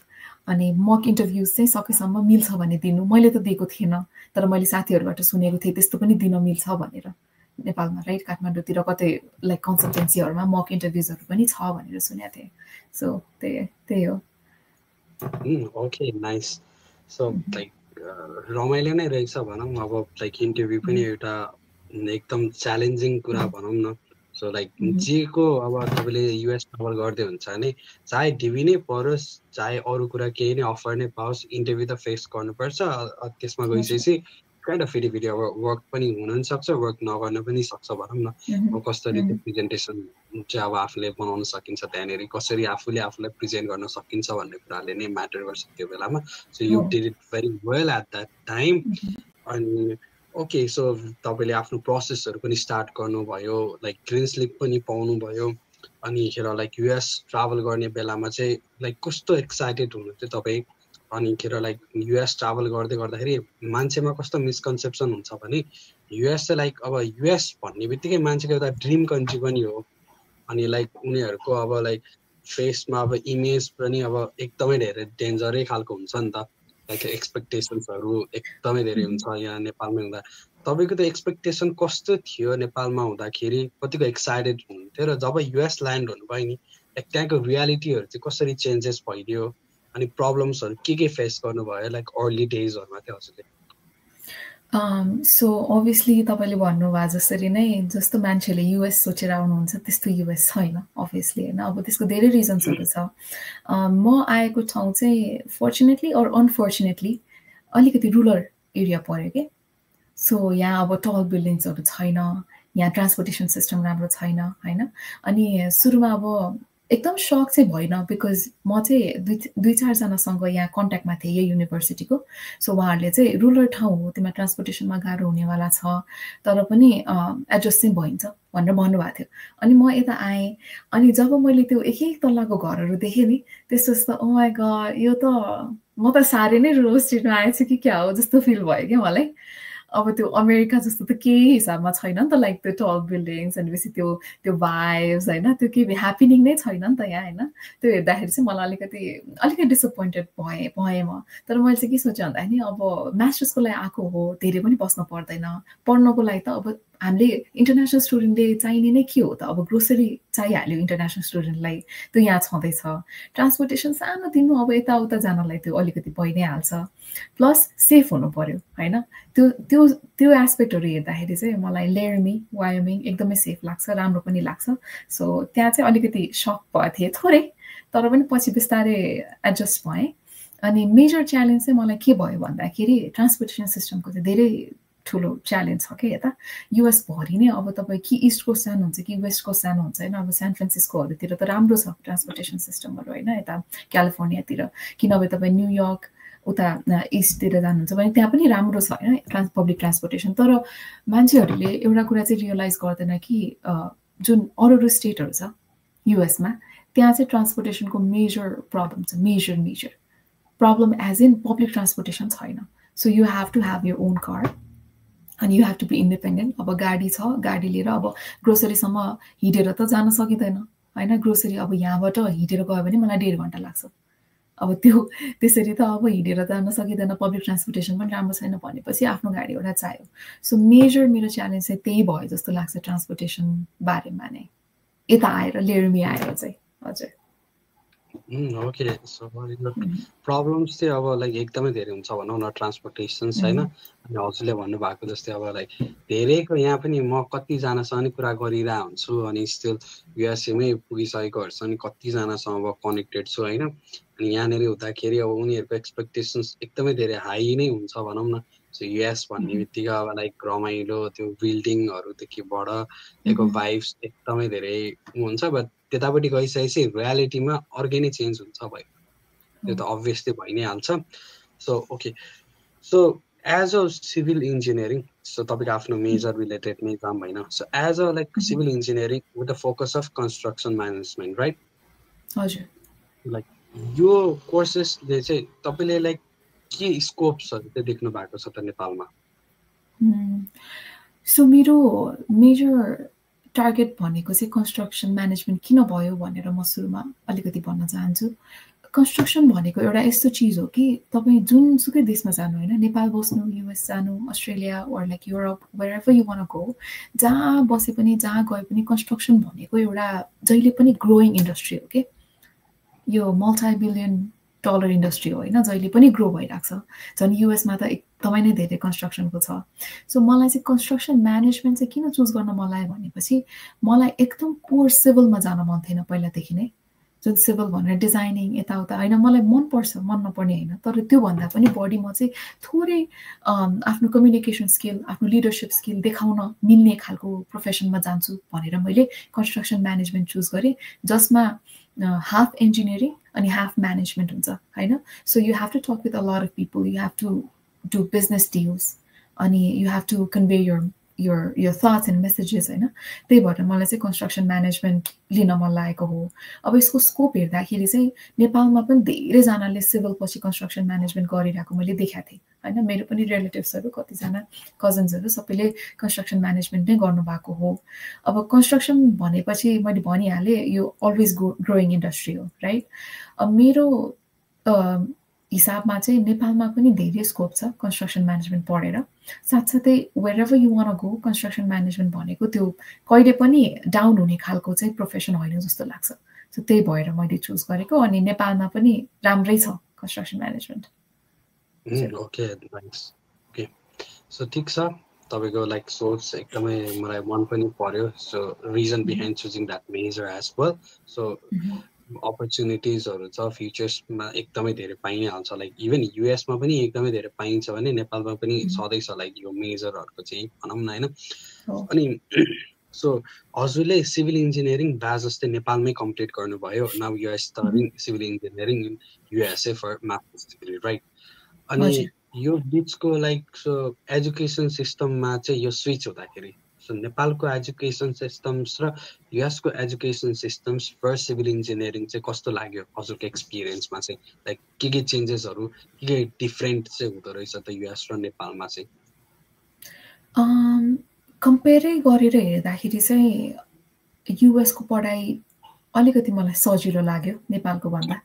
Speaker 1: अनि मक इन्टरभ्युज चाहिँ सकेसम्म मिल्छ भने दिनु। मैले त दिएको थिएन, तर मैले साथीहरूबाट सुनेको थिएँ त्यस्तो पनि दिन मिल्छ भनेर। नेपालमा राइट, काठमाडौँतिर कतै लाइक कन्सल्टेन्सीहरूमा मक इन्टरभ्युजहरू पनि छ भनेर सुनेको थिएँ। सो त्यही हो।
Speaker 2: Okay nice. सो लाइक रमाइलो नै रहेछ भनौँ। अब लाइक इन्टरभ्यू पनि एउटा एकदम च्यालेन्जिङ कुरा भनौँ न। सो लाइक जेको अब तपाईँले युएस ट्राभल गर्दै हुन्छ भने चाहे डिभी नै परोस्, चाहे अरू कुरा केही नै अफर नै पाओस्, इन्टरभ्यू त फेस गर्नुपर्छ। त्यसमा गइसकेपछि काइन्ड अफ फेरि अब वर्क पनि हुन पनि सक्छ, वर्क नगर्न पनि सक्छ भनौँ न। अब कसरी त्यो प्रेजेन्टेसन चाहिँ अब आफूले बनाउन सकिन्छ, त्यहाँनिर कसरी आफूले आफूलाई प्रेजेन्ट गर्न सकिन्छ भन्ने कुराले नै म्याटर गर्छ त्यो बेलामा। So you did it very well at that time. अनि ओके, सो तपाईँले आफ्नो प्रोसेसहरू पनि स्टार्ट गर्नुभयो, लाइक ग्रिन स्लिप पनि पाउनुभयो। अनिखेर लाइक युएस ट्राभल गर्ने बेलामा चाहिँ लाइक कस्तो एक्साइटेड हुनुहुन्थ्यो तपाईँ? अनिखेर लाइक युएस ट्राभल गर्दै गर्दाखेरि मान्छेमा कस्तो मिसकन्सेप्सन हुन्छ भने युएस चाहिँ लाइक अब युएस भन्ने बित्तिकै मान्छेको एउटा ड्रिम कन्ट्री पनि हो। अनि लाइक उनीहरूको अब लाइक फेसमा अब इमेज पनि अब एकदमै धेरै डेन्जरै खालको हुन्छ नि त। लाइक एक्सपेक्टेसन्सहरू एकदमै धेरै हुन्छ यहाँ नेपालमै हुँदा। तपाईँको त एक्सपेक्टेसन कस्तो थियो नेपालमा हुँदाखेरि? कतिको एक्साइटेड हुनुहुन्थ्यो? र जब युएस ल्यान्ड हुनुभयो नि, लाइक त्यहाँको रियालिटीहरू चाहिँ कसरी चेन्जेस भइदियो? अनि प्रब्लम्सहरू के फेस गर्नुभयो लाइक अर्ली डेजहरूमा थियो हजुरले?
Speaker 1: सो अभियसली तपाईँले भन्नुभयो जसरी नै जस्तो मान्छेले युएस सोचेर आउनुहुन्छ त्यस्तो युएस छैन अभियसली होइन। अब त्यसको धेरै रिजन्सहरू छ। म आएको ठाउँ चाहिँ फर्चुनेटली अर अनफर्चुनेटली अलिकति रुरल एरिया पऱ्यो कि। सो यहाँ अब टल बिल्डिङ्सहरू छैन, यहाँ ट्रान्सपोर्टेसन सिस्टम राम्रो छैन होइन। अनि सुरुमा अब एकदम सक चाहिँ भएन बिकज म चाहिँ दुई चारजनासँग यहाँ कन्ट्याक्टमा थिएँ यही युनिभर्सिटीको सो उहाँहरूले चाहिँ रुरल ठाउँ हो त्यसमा ट्रान्सपोर्टेसनमा गाह्रो हुनेवाला छ तर पनि एडजस्ट चाहिँ भइन्छ भनेर भन्नुभएको थियो अनि म यता आएँ अनि जब मैले त्यो एक एक तल्लाको घरहरू देखेँ नि त्यस्तो ओ माई गॉड यो त म त साह्रै नै रुरल स्टेटमा आएछु कि क्या हो जस्तो फिल भयो क्या मलाई अब त्यो अमेरिका जस्तो त केही हिसाबमा छैन नि त लाइक त्यो टल बिल्डिङ्स अनि बेसी त्यो भाइब्स होइन त्यो केही ह्याप्पिनिङ नै छैन नि त यहाँ होइन त्यो हेर्दाखेरि चाहिँ मलाई अलिकति डिसपोइन्टेड भएँ म तर मैले चाहिँ के सोचेँ भन्दाखेरि अब मास्टर्सको लागि आएको हो धेरै पनि बस्नु पर्दैन पढ्नको लागि त अब हामीले इन्टरनेसनल स्टुडेन्टले चाहिने नै के हो त अब ग्रोसरी चाहिहाल्यो इन्टरनेसनल स्टुडेन्टलाई त्यो यहाँ छँदैछ ट्रान्सपोर्टेसन सानो दिनु अब यताउता जानलाई त्यो अलिकति भइ नै हाल्छ प्लस सेफ हुनु पर्यो होइन त्यो एस्पेक्टहरू हेर्दाखेरि चाहिँ मलाई लेयरमी वायोमिङ एकदमै सेफ लाग्छ राम्रो पनि लाग्छ सो त्यहाँ चाहिँ अलिकति सक भएको थिएँ थोरै तर पनि पछि बिस्तारै एडजस्ट भएँ अनि मेजर च्यालेन्ज चाहिँ मलाई के भयो भन्दाखेरि ट्रान्सपोर्टेसन सिस्टमको चाहिँ धेरै ठुलो च्यालेन्ज छ कि यता युएस भरि नै अब तपाईँ कि इस्ट कोस्ट जानुहुन्छ कि वेस्ट कोस्ट जानुहुन्छ होइन अब सान फ्रान्सिस्कोहरूतिर त राम्रो छ ट्रान्सपोर्टेसन सिस्टमहरू होइन यता क्यालिफोर्नियातिर कि नभए तपाईँ न्युयोर्क उता इस्टतिर जानुहुन्छ भने त्यहाँ पनि राम्रो छ होइन पब्लिक ट्रान्सपोर्टेसन तर मान्छेहरूले एउटा कुरा चाहिँ रियलाइज गर्दैन कि जुन अरू स्टेटहरू छ युएसमा त्यहाँ चाहिँ ट्रान्सपोर्टेसनको मेजर प्रब्लम छ major problem as in public transportation छैन so you have to have your own car अनि you have to be independent अब गाडी छ गाडी लिएर अब ग्रोसरीसम्म हिँडेर त जान सकिँदैन होइन ग्रोसरी अब यहाँबाट हिँडेर गयो भने मलाई 1.5 घन्टा लाग्छ अब त्यसरी त अब हिँडेर जान सकिँदैन पब्लिक ट्रान्सपोर्टेसन पनि राम्रो छैन भनेपछि आफ्नो गाडी एउटा चाहियो सो मेजर मेरो च्यालेन्ज चाहिँ त्यही भयो जस्तो लाग्छ ट्रान्सपोर्टेसन बारेमा नै यता आएर लेयरमी आएर चाहिँ हजुर
Speaker 2: ओके सो प्रब्लम्स चाहिँ अब लाइक एकदमै धेरै हुन्छ भनौँ न ट्रान्सपोर्टेसन्स होइन अनि हजुरले भन्नुभएको जस्तै अब लाइक धेरैको यहाँ पनि म कतिजनासँग नि कुरा गरिरहेको हुन्छु अनि स्टिल युएसएमै पुगिसकेकोहरू छ अनि कतिजनासँग अब कनेक्टेड छु होइन अनि यहाँनिर हुँदाखेरि अब उनीहरूको एक्सपेक्टेसन्स एकदमै धेरै हाई नै हुन्छ भनौँ न सो युएस भन्ने बित्तिकै अब लाइक रमाइलो त्यो बिल्डिङहरूदेखिबाट त्यहाँको भाइब्स एकदमै धेरै हुन्छ बट त्यतापट्टि गइसकेपछि रियालिटीमा अर्कै नै चेन्ज हुन्छ भयो त्यो त अभियसली भइ नै हाल्छ so okay so as a civil engineering so तपाईँको आफ्नो मेजर रिलेटेड नै काम होइन so as a like civil engineering with the focus of construction management right
Speaker 1: हजुर
Speaker 2: लाइक यो कोर्सेसले चाहिँ तपाईँले लाइक के स्कोप्सहरू चाहिँ देख्नु भएको छ त नेपालमा
Speaker 1: सो मेरो मेजर टार्गेट भनेको चाहिँ कन्स्ट्रक्सन म्यानेजमेन्ट किन भयो भनेर म सुरुमा अलिकति भन्न चाहन्छु कन्स्ट्रक्सन भनेको एउटा यस्तो चिज हो कि तपाईँ जुनसुकै देशमा जानु होइन नेपाल बस्नु युएस जानु Australia or like Europe wherever you want go जहाँ बसे पनि जहाँ गए पनि कन्स्ट्रक्सन भनेको एउटा जहिले पनि ग्रोइङ इन्डस्ट्री हो कि यो $multi-billion इन्डस्ट्री हो होइन जहिले पनि ग्रो भइरहेको छ झन् युएसमा त एकदमै नै धेरै कन्स्ट्रक्सनको छ सो मलाई चाहिँ कन्स्ट्रक्सन म्यानेजमेन्ट चाहिँ किन चुज गर्न मन लाग्यो भनेपछि मलाई एकदम कोर सिभिलमा जान मन थिएन पहिलादेखि नै जुन सिभिल भनेर डिजाइनिङ यताउता होइन मलाई मनपर्छ मन नपर्ने होइन तर त्योभन्दा पनि बढी म चाहिँ थोरै आफ्नो कम्युनिकेसन स्किल आफ्नो लिडरसिप स्किल देखाउन मिल्ने खालको प्रोफेसनमा जान्छु भनेर मैले कन्स्ट्रक्सन म्यानेजमेन्ट चुज गरेँ जसमा हाफ इन्जिनियरिङ अनि हाफ म्यानेजमेन्ट हुन्छ होइन so you have to talk with a lot of people you have to do business deals अनि you have to convey your thoughts and messages होइन त्यही भएर मलाई चाहिँ कन्स्ट्रक्सन म्यानेजमेन्ट लिन मन लागेको हो अब यसको स्कोप हेर्दाखेरि चाहिँ नेपालमा पनि धेरैजनाले सिभिल पछि कन्स्ट्रक्सन म्यानेजमेन्ट गरिरहेको मैले देखाएको थिएँ होइन मेरो पनि रिलेटिभ्सहरू कतिजना कजन्सहरू सबैले कन्स्ट्रक्सन म्यानेजमेन्ट नै गर्नुभएको हो अब कन्स्ट्रक्सन भनेपछि मैले भनिहालेँ यो अलवेज ग्रोइङ इन्डस्ट्री हो राइट अब मेरो हिसाबमा चाहिँ नेपालमा पनि धेरै स्कोप छ कन्स्ट्रक्सन म्यानेजमेन्ट पढेर साथसाथै wherever you want go construction management भनेको त्यो कहिले पनि डाउन हुने खालको चाहिँ प्रोफेसन होइन जस्तो लाग्छ सो त्यही भएर मैले चुज गरेको अनि नेपालमा पनि राम्रै छ construction management
Speaker 2: okay nice okay so ठिक छ तपाईँको लाइक सोच एकदमै मलाई मन पनि पर्यो so reason behind choosing that major as well so अपर्च्युनिटिजहरू छ फ्युचर्समा एकदमै धेरै पाइ नै हाल्छ लाइक इभन युएसमा पनि एकदमै धेरै पाइन्छ भने नेपालमा पनि छँदैछ लाइक यो मेजरहरूको चाहिँ भनौँ न होइन अनि सो हजुरले सिभिल इन्जिनियरिङ ब्याज जस्तै नेपालमै कम्प्लिट गर्नुभयो now you are studying civil engineering in USA for masters degree right अनि यो बिचको लाइक सो एजुकेसन सिस्टममा चाहिँ यो स्विच हुँदाखेरि सो नेपालको एजुकेसन सिस्टम्स र युएसको education systems for civil engineering चाहिँ कस्तो लाग्यो हजुरको एक्सपिरियन्समा चाहिँ लाइक के चेन्जेसहरू के डिफ्रेन्ट चाहिँ हुँदो रहेछ त युएस र नेपालमा चाहिँ
Speaker 1: कम्पेयरै गरेर हेर्दाखेरि चाहिँ युएसको पढाइ अलिकति मलाई सजिलो लाग्यो नेपालको भन्दा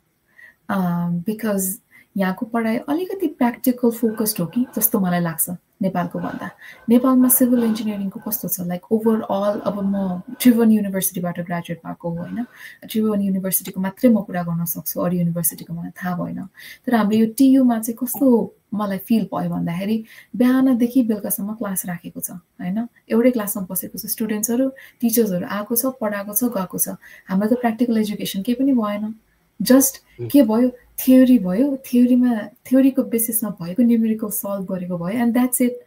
Speaker 1: बिकज यहाँको पढाइ अलिकति प्र्याक्टिकल फोकस्ड हो कि जस्तो मलाई लाग्छ नेपालको भन्दा नेपालमा सिभिल इन्जिनियरिङको कस्तो छ लाइक ओभरअल अब म त्रिभुवन युनिभर्सिटीबाट ग्रेजुएट भएको हो होइन त्रिभुवन युनिभर्सिटीको मात्रै म कुरा गर्न सक्छु अरू युनिभर्सिटीको मलाई थाहा भएन तर हाम्रो यो टियुमा चाहिँ कस्तो मलाई फिल भयो भन्दाखेरि बिहानदेखि बेलुकासम्म क्लास राखेको छ होइन एउटै क्लासमा बसेको छ स्टुडेन्ट्सहरू टिचर्सहरू आएको छ पढाएको छ गएको छ हाम्रो त प्र्याक्टिकल एजुकेसन केही पनि भएन जस्ट के भयो थ्योरी भयो थ्योरीको बेसिसमा भएको न्युमेरिकल सल्भ गरेको भयो एन्ड द्याट्स इट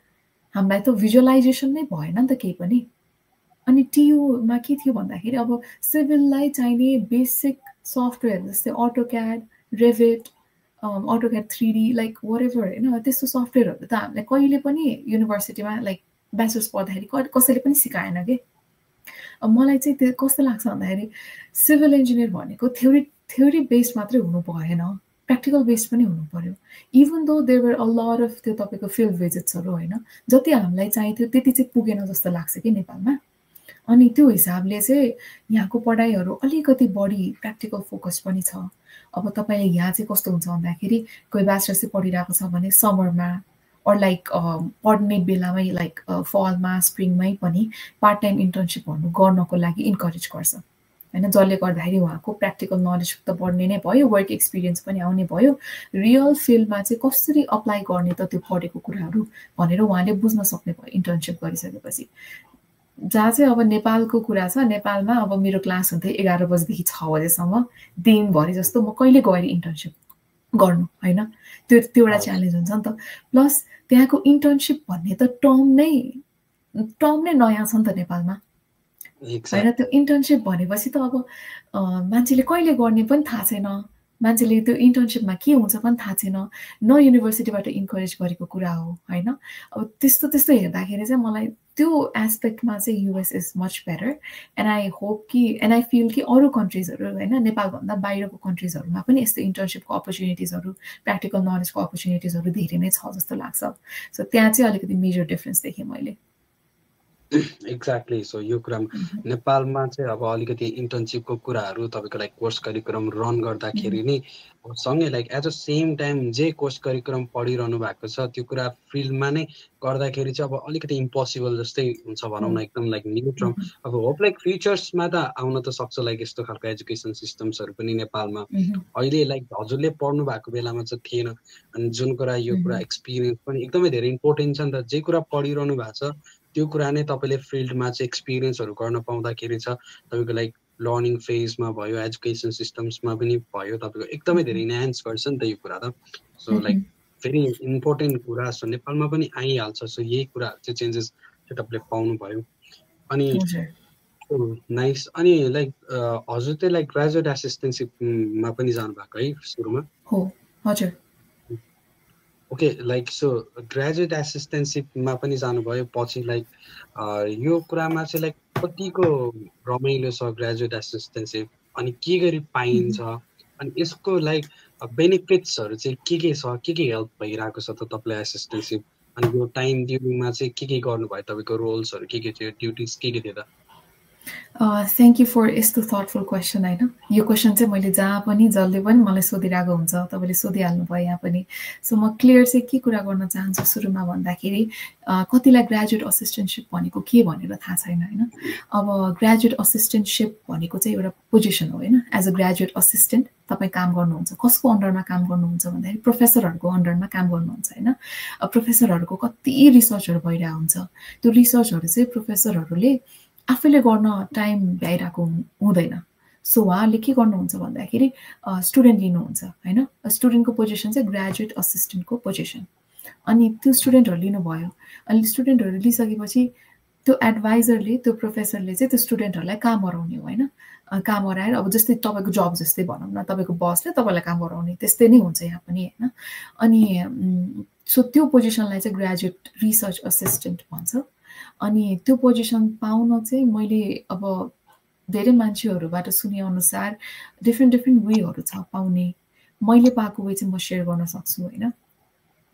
Speaker 1: हामीलाई त भिजुअलाइजेसन नै भएन नि त केही पनि अनि टियुमा के थियो भन्दाखेरि अब सिभिललाई चाहिने बेसिक सफ्टवेयर जस्तै अटोक्याड रेभिट अटोक्याड 3D लाइक वरेभर होइन त्यस्तो सफ्टवेयरहरू त हामीलाई कहिले पनि युनिभर्सिटीमा लाइक ब्याचलर्स पढ्दाखेरि कसैले पनि सिकाएन कि मलाई चाहिँ त्यो कस्तो लाग्छ भन्दाखेरि सिभिल इन्जिनियर भनेको थ्योरी बेस्ड मात्रै हुनु भएन प्र्याक्टिकल बेस्ड पनि हुनु पर्यो even though there were a lot of त्यो तपाईँको फिल्ड भिजिट्सहरू होइन जति हामीलाई चाहिन्थ्यो त्यति चाहिँ पुगेन जस्तो लाग्छ कि नेपालमा अनि त्यो हिसाबले चाहिँ यहाँको पढाइहरू अलिकति बढी प्र्याक्टिकल फोकस पनि छ अब तपाईँले यहाँ चाहिँ कस्तो हुन्छ भन्दाखेरि कोही ब्याचलर्स चाहिँ पढिरहेको छ भने समरमा or लाइक पढ्ने बेलामै लाइक फलमा स्प्रिङमै पनि पार्ट टाइम इन्टर्नसिपहरू गर्नको लागि इन्करेज गर्छ होइन जसले गर्दाखेरि उहाँको प्र्याक्टिकल नलेज त बढ्ने नै भयो वर्क एक्सपिरियन्स पनि आउने भयो रियल फिल्डमा चाहिँ कसरी अप्लाई गर्ने त त्यो पढेको कुराहरू भनेर उहाँले बुझ्न सक्ने भयो इन्टर्नसिप गरिसकेपछि जहाँ चाहिँ अब नेपालको कुरा छ नेपालमा अब मेरो क्लास हुन्थ्यो 11 बजीदेखि 6 बजेसम्म दिनभरि जस्तो म कहिले गएर इन्टर्नसिप गर्नु होइन त्यो एउटा च्यालेन्ज हुन्छ नि त प्लस त्यहाँको इन्टर्नसिप भन्ने त टर्म नै नयाँ छ नि त नेपालमा होइन त्यो इन्टर्नसिप भनेपछि त अब मान्छेले कहिले गर्ने पनि थाहा छैन मान्छेले त्यो इन्टर्नसिपमा के हुन्छ पनि थाहा छैन न युनिभर्सिटीबाट इन्करेज गरेको कुरा हो होइन अब त्यस्तो हेर्दाखेरि चाहिँ मलाई त्यो एस्पेक्टमा चाहिँ US is much better and I hope कि एन्ड आई फिल कि अरू कन्ट्रिजहरू होइन नेपालभन्दा बाहिरको कन्ट्रिजहरूमा पनि यस्तो इन्टर्नसिपको अपर्च्युनिटिजहरू प्र्याक्टिकल नलेजको अपर्च्युनिटिजहरू धेरै नै छ जस्तो लाग्छ सो त्यहाँ चाहिँ अलिकति मेजर डिफ्रेन्स देखेँ मैले
Speaker 2: एक्ज्याक्टली सो यो कुरामा नेपालमा चाहिँ अब अलिकति इन्टर्नसिपको कुराहरू तपाईँको लाइक कोर्स करिकुलम रन गर्दाखेरि नै सँगै like at the same time जे कोर्स करिकुलम पढिरहनु भएको छ त्यो कुरा फिल्डमा नै गर्दाखेरि चाहिँ अब अलिकति इम्पोसिबल जस्तै हुन्छ भनौँ न एकदम लाइक न्यू टर्म अब होप लाइक फ्युचर्समा त आउन त सक्छ लाइक यस्तो खालको एजुकेसन सिस्टम्सहरू पनि नेपालमा अहिले लाइक हजुरले पढ्नु भएको बेलामा चाहिँ थिएन अनि जुन कुरा यो कुरा एक्सपिरियन्स पनि एकदमै धेरै इम्पोर्टेन्ट छ नि त जे कुरा पढिरहनु भएको छ त्यो कुरा नै तपाईँले फिल्डमा चाहिँ एक्सपिरियन्सहरू गर्न पाउँदाखेरि छ तपाईँको लाइक लर्निङ फेजमा भयो एजुकेसन सिस्टम्समा पनि भयो तपाईँको एकदमै धेरै इन्हान्स गर्छ नि त यो कुरा त सो लाइक भेरी इम्पोर्टेन्ट कुरा सो नेपालमा पनि आइहाल्छ सो यही कुराहरू चाहिँ चेन्जेस चाहिँ तपाईँले पाउनुभयो अनि नाइस अनि लाइक हजुर चाहिँ लाइक ग्रेजुएट एसिस्टेन्टसिपमा पनि जानुभएको है सुरुमा
Speaker 1: हो हजुर
Speaker 2: ओके लाइक सो ग्रेजुएट एसिस्टेन्टसिपमा पनि जानुभयो पछि लाइक यो कुरामा चाहिँ लाइक कतिको रमाइलो छ ग्रेजुएट एसिस्टेन्टसिप अनि के गरी पाइन्छ अनि यसको लाइक बेनिफिट्सहरू चाहिँ के छ के हेल्प भइरहेको छ त तपाईँलाई एसिस्टेन्टसिप अनि यो टाइम ड्युरिङमा चाहिँ के गर्नुभयो तपाईँको रोल्सहरू के थियो ड्युटिज के थियो त
Speaker 1: थ्याङ्क यू फर यस्तो थटफुल क्वेसन होइन यो क्वेसन चाहिँ मैले जहाँ पनि जसले पनि मलाई सोधिरहेको हुन्छ तपाईँले सोधिहाल्नु भयो यहाँ पनि सो म क्लियर चाहिँ के कुरा गर्न चाहन्छु सुरुमा भन्दाखेरि कतिलाई ग्रेजुएट असिस्टेन्टसिप भनेको के भनेर थाहा छैन होइन अब ग्रेजुएट असिस्टेन्टसिप भनेको चाहिँ एउटा पोजिसन हो होइन एज अ ग्रेजुएट असिस्टेन्ट तपाईँ काम गर्नुहुन्छ कसको अन्डरमा काम गर्नुहुन्छ भन्दाखेरि प्रोफेसरहरूको अन्डरमा काम गर्नुहुन्छ होइन प्रोफेसरहरूको कति रिसर्चहरू भइरहेको हुन्छ त्यो रिसर्चहरू चाहिँ प्रोफेसरहरूले आफैले गर्न टाइम भ्याइरहेको हुँदैन सो उहाँले के गर्नुहुन्छ भन्दाखेरि स्टुडेन्ट लिनुहुन्छ होइन स्टुडेन्टको पोजिसन चाहिँ ग्रेजुएट असिस्टेन्टको पोजिसन अनि त्यो स्टुडेन्टहरू लिनुभयो अनि स्टुडेन्टहरू लिइसकेपछि त्यो एडभाइजरले त्यो प्रोफेसरले चाहिँ त्यो स्टुडेन्टहरूलाई काम गराउने हो होइन, काम गराएर अब जस्तै तपाईँको जब जस्तै भनौँ न, तपाईँको बसले तपाईँलाई काम गराउने त्यस्तै नै हुन्छ यहाँ पनि होइन। अनि सो त्यो पोजिसनलाई चाहिँ ग्रेजुएट रिसर्च असिस्टेन्ट भन्छ। अनि त्यो पोजिसन पाउन चाहिँ मैले अब धेरै मान्छेहरूबाट सुनेअनुसार डिफ्रेन्ट वेहरू छ पाउने। मैले पाएको वे चाहिँ म सेयर गर्न सक्छु होइन।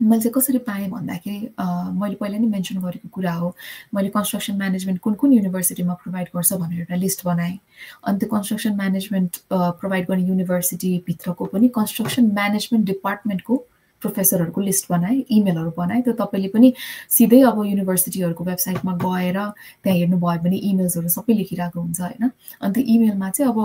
Speaker 1: मैले चाहिँ कसरी पाएँ भन्दाखेरि मैले पहिला नै मेन्सन गरेको कुरा हो, मैले कन्स्ट्रक्सन म्यानेजमेन्ट कुन कुन युनिभर्सिटीमा प्रोभाइड गर्छ भनेर एउटा लिस्ट बनाएँ। अनि त्यो कन्स्ट्रक्सन म्यानेजमेन्ट प्रोभाइड गर्ने युनिभर्सिटीभित्रको पनि कन्स्ट्रक्सन म्यानेजमेन्ट डिपार्टमेन्टको प्रोफेसरहरूको लिस्ट बनाएँ, इमेलहरू बनाएँ। त्यो तपाईँले पनि सिधै अब युनिभर्सिटीहरूको वेबसाइटमा गएर त्यहाँ हेर्नुभयो भने इमेल्सहरू सबै लेखिरहेको हुन्छ होइन। अनि त्यो इमेलमा चाहिँ अब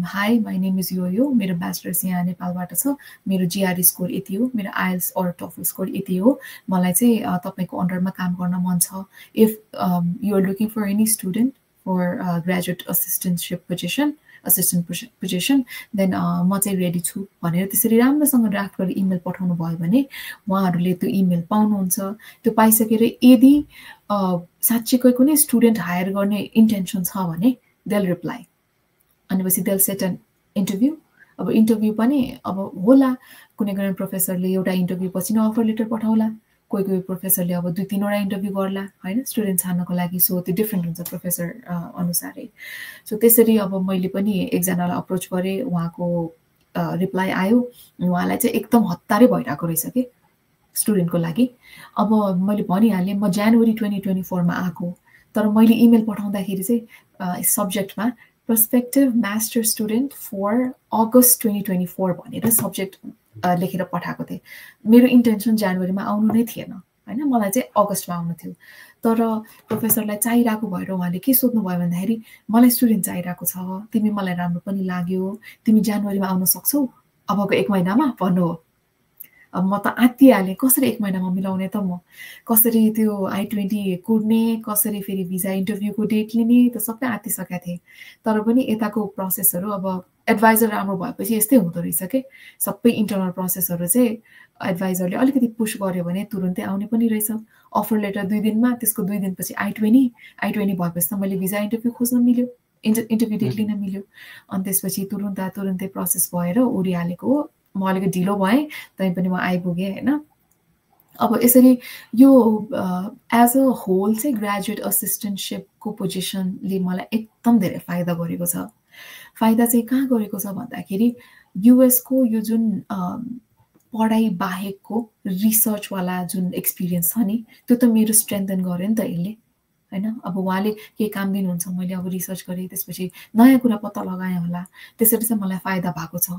Speaker 1: हाई माई नेम इज यो, मेरो ब्याचलर्स यहाँ नेपालबाट छ, मेरो जिआरई स्कोर यति हो, मेरो आइएल्स अर टफल स्कोर यति हो, मलाई चाहिँ तपाईँको अन्डरमा काम गर्न मन छ। If you are looking for any student for graduate assistantship position then म चाहिँ रेडी छु भनेर त्यसरी राम्रोसँग ड्राफ्ट गरेर इमेल पठाउनु भयो भने उहाँहरूले त्यो इमेल पाउनुहुन्छ। त्यो पाइसकेर यदि साँच्चीकै कुनै स्टुडेन्ट हायर गर्ने इन्टेन्सन छ भने देल रिप्लाई, अनि देल सेट एन इन्टरभ्यू। अब इन्टरभ्यू पनि अब होला, कुनै प्रोफेसरले एउटा इन्टरभ्यू पछि नै अफर लेटर पठाउला, कोही प्रोफेसरले अब 2-3वटा इन्टरभ्यू गर्ला होइन स्टुडेन्ट छान्नको लागि। सो त्यो डिफ्रेन्ट हुन्छ प्रोफेसर अनुसारै। सो त्यसरी अब मैले पनि एकजनालाई अप्रोच गरेँ, उहाँको रिप्लाई आयो। उहाँलाई चाहिँ एकदम हतारै भइरहेको रहेछ कि स्टुडेन्टको लागि। अब मैले भनिहालेँ म जनवरी 2024मा आएको, तर मैले इमेल पठाउँदाखेरि चाहिँ सब्जेक्टमा पर्सपेक्टिभ मास्टर स्टुडेन्ट फर अगस्त 2024 भनेर सब्जेक्ट लेखेर पठाएको थिएँ। मेरो इन्टेन्सन जनवरीमा आउनु नै थिएन होइन, मलाई चाहिँ अगस्तमा आउनु थियो। तर प्रोफेसरलाई चाहिरहेको भएर उहाँले के सोध्नुभयो भन्दाखेरि मलाई स्टुडेन्ट चाहिरहेको छ, तिमी मलाई राम्रो पनि लाग्यो, तिमी जनवरीमा आउन सक्छौ अबको 1 महिनामा भन्नु हो। अब म त आत्तिहालेँ, कसरी 1 महिनामा मिलाउने त, म कसरी त्यो I-20 कुर्ने, कसरी फेरि भिजा इन्टरभ्यूको डेट लिने, त सबै आत्तिसकेका थिएँ। तर पनि यताको प्रोसेसहरू अब एडभाइजर राम्रो भएपछि यस्तै हुँदो रहेछ कि सबै इन्टरनल प्रोसेसहरू चाहिँ एडभाइजरले अलिकति पुस गर्यो भने तुरुन्तै आउने पनि रहेछ। अफर लेटर 2 दिनमा, त्यसको 2 दिनपछि I-20 भएपछि त मैले भिजा इन्टरभ्यू खोज्न मिल्यो, इन्टरभ्यू डेट लिन मिल्यो। अनि त्यसपछि तुरुन्तै प्रोसेस भएर उडिहालेको हो। म अलिकति ढिलो भएँ तैपनि म आइपुगेँ होइन। अब यसरी यो एज अ होल चाहिँ ग्रेजुएट असिस्टेन्टसिपको पोजिसनले मलाई एकदम धेरै फाइदा गरेको छ। फाइदा चाहिँ कहाँ गरेको छ भन्दाखेरि युएसको यो जुन पढाइ बाहेकको रिसर्चवाला जुन एक्सपिरियन्स छ नि, त्यो त मेरो स्ट्रेन्थन गर्यो नि त यसले होइन। अब उहाँले के काम दिनुहुन्छ, मैले अब रिसर्च गरेँ, त्यसपछि नयाँ कुरा पत्ता लगाएँ होला, त्यसरी चाहिँ मलाई फाइदा भएको छ।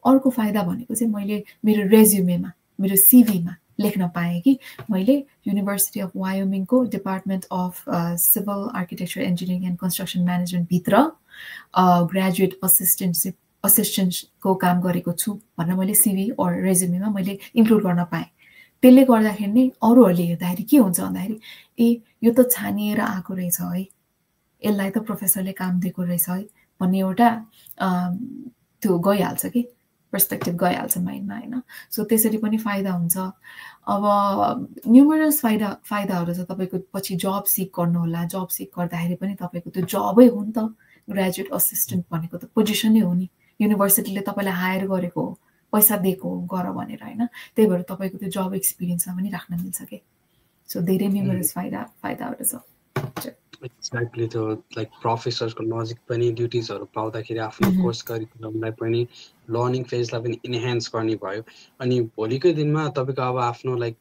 Speaker 1: अर्को फाइदा भनेको चाहिँ मैले मेरो रेज्युमेमा, मेरो सिभीमा लेख्न पाएँ कि मैले युनिभर्सिटी अफ वायोमिङको department of civil architecture engineering and construction म्यानेजमेन्टभित्र ग्रेजुएट असिस्टेन्टको काम गरेको छु भनेर मैले सिभी अर रेज्युमेमा मैले इन्क्लुड गर्न पाएँ। त्यसले गर्दाखेरि नै अरूहरूले हेर्दाखेरि के हुन्छ भन्दाखेरि ए यो त छानिएर आएको रहेछ है, यसलाई त प्रोफेसरले काम दिएको रहेछ है भन्ने एउटा त्यो गइहाल्छ कि पर्सपेक्टिभ गइहाल्छ माइन्डमा होइन। सो त्यसरी पनि फाइदा हुन्छ। अब न्युमरस फाइदाहरू छ। तपाईँको पछि जब सिक गर्नु होला, जब सिक गर्दाखेरि पनि तपाईँको त्यो जबै हो नि त, ग्रेजुएट असिस्टेन्ट भनेको त पोजिसनै हो नि, युनिभर्सिटीले तपाईँलाई हायर गरेको हो, पैसा दिएको गर भनेर होइन। त्यही भएर तपाईँको त्यो जब एक्सपिरियन्समा पनि राख्न मिल्छ कि। सो धेरै न्युमरस फाइदाहरू छ।
Speaker 2: एक्ज्याक्टली, त्यो लाइक प्रोफेसरको नजिक पनि ड्युटिजहरू पाउँदाखेरि आफ्नो कोर्स करिकुलमलाई पनि लर्निङ फेजलाई पनि इन्हान्स गर्ने भयो। अनि भोलिको दिनमा तपाईँको अब आफ्नो लाइक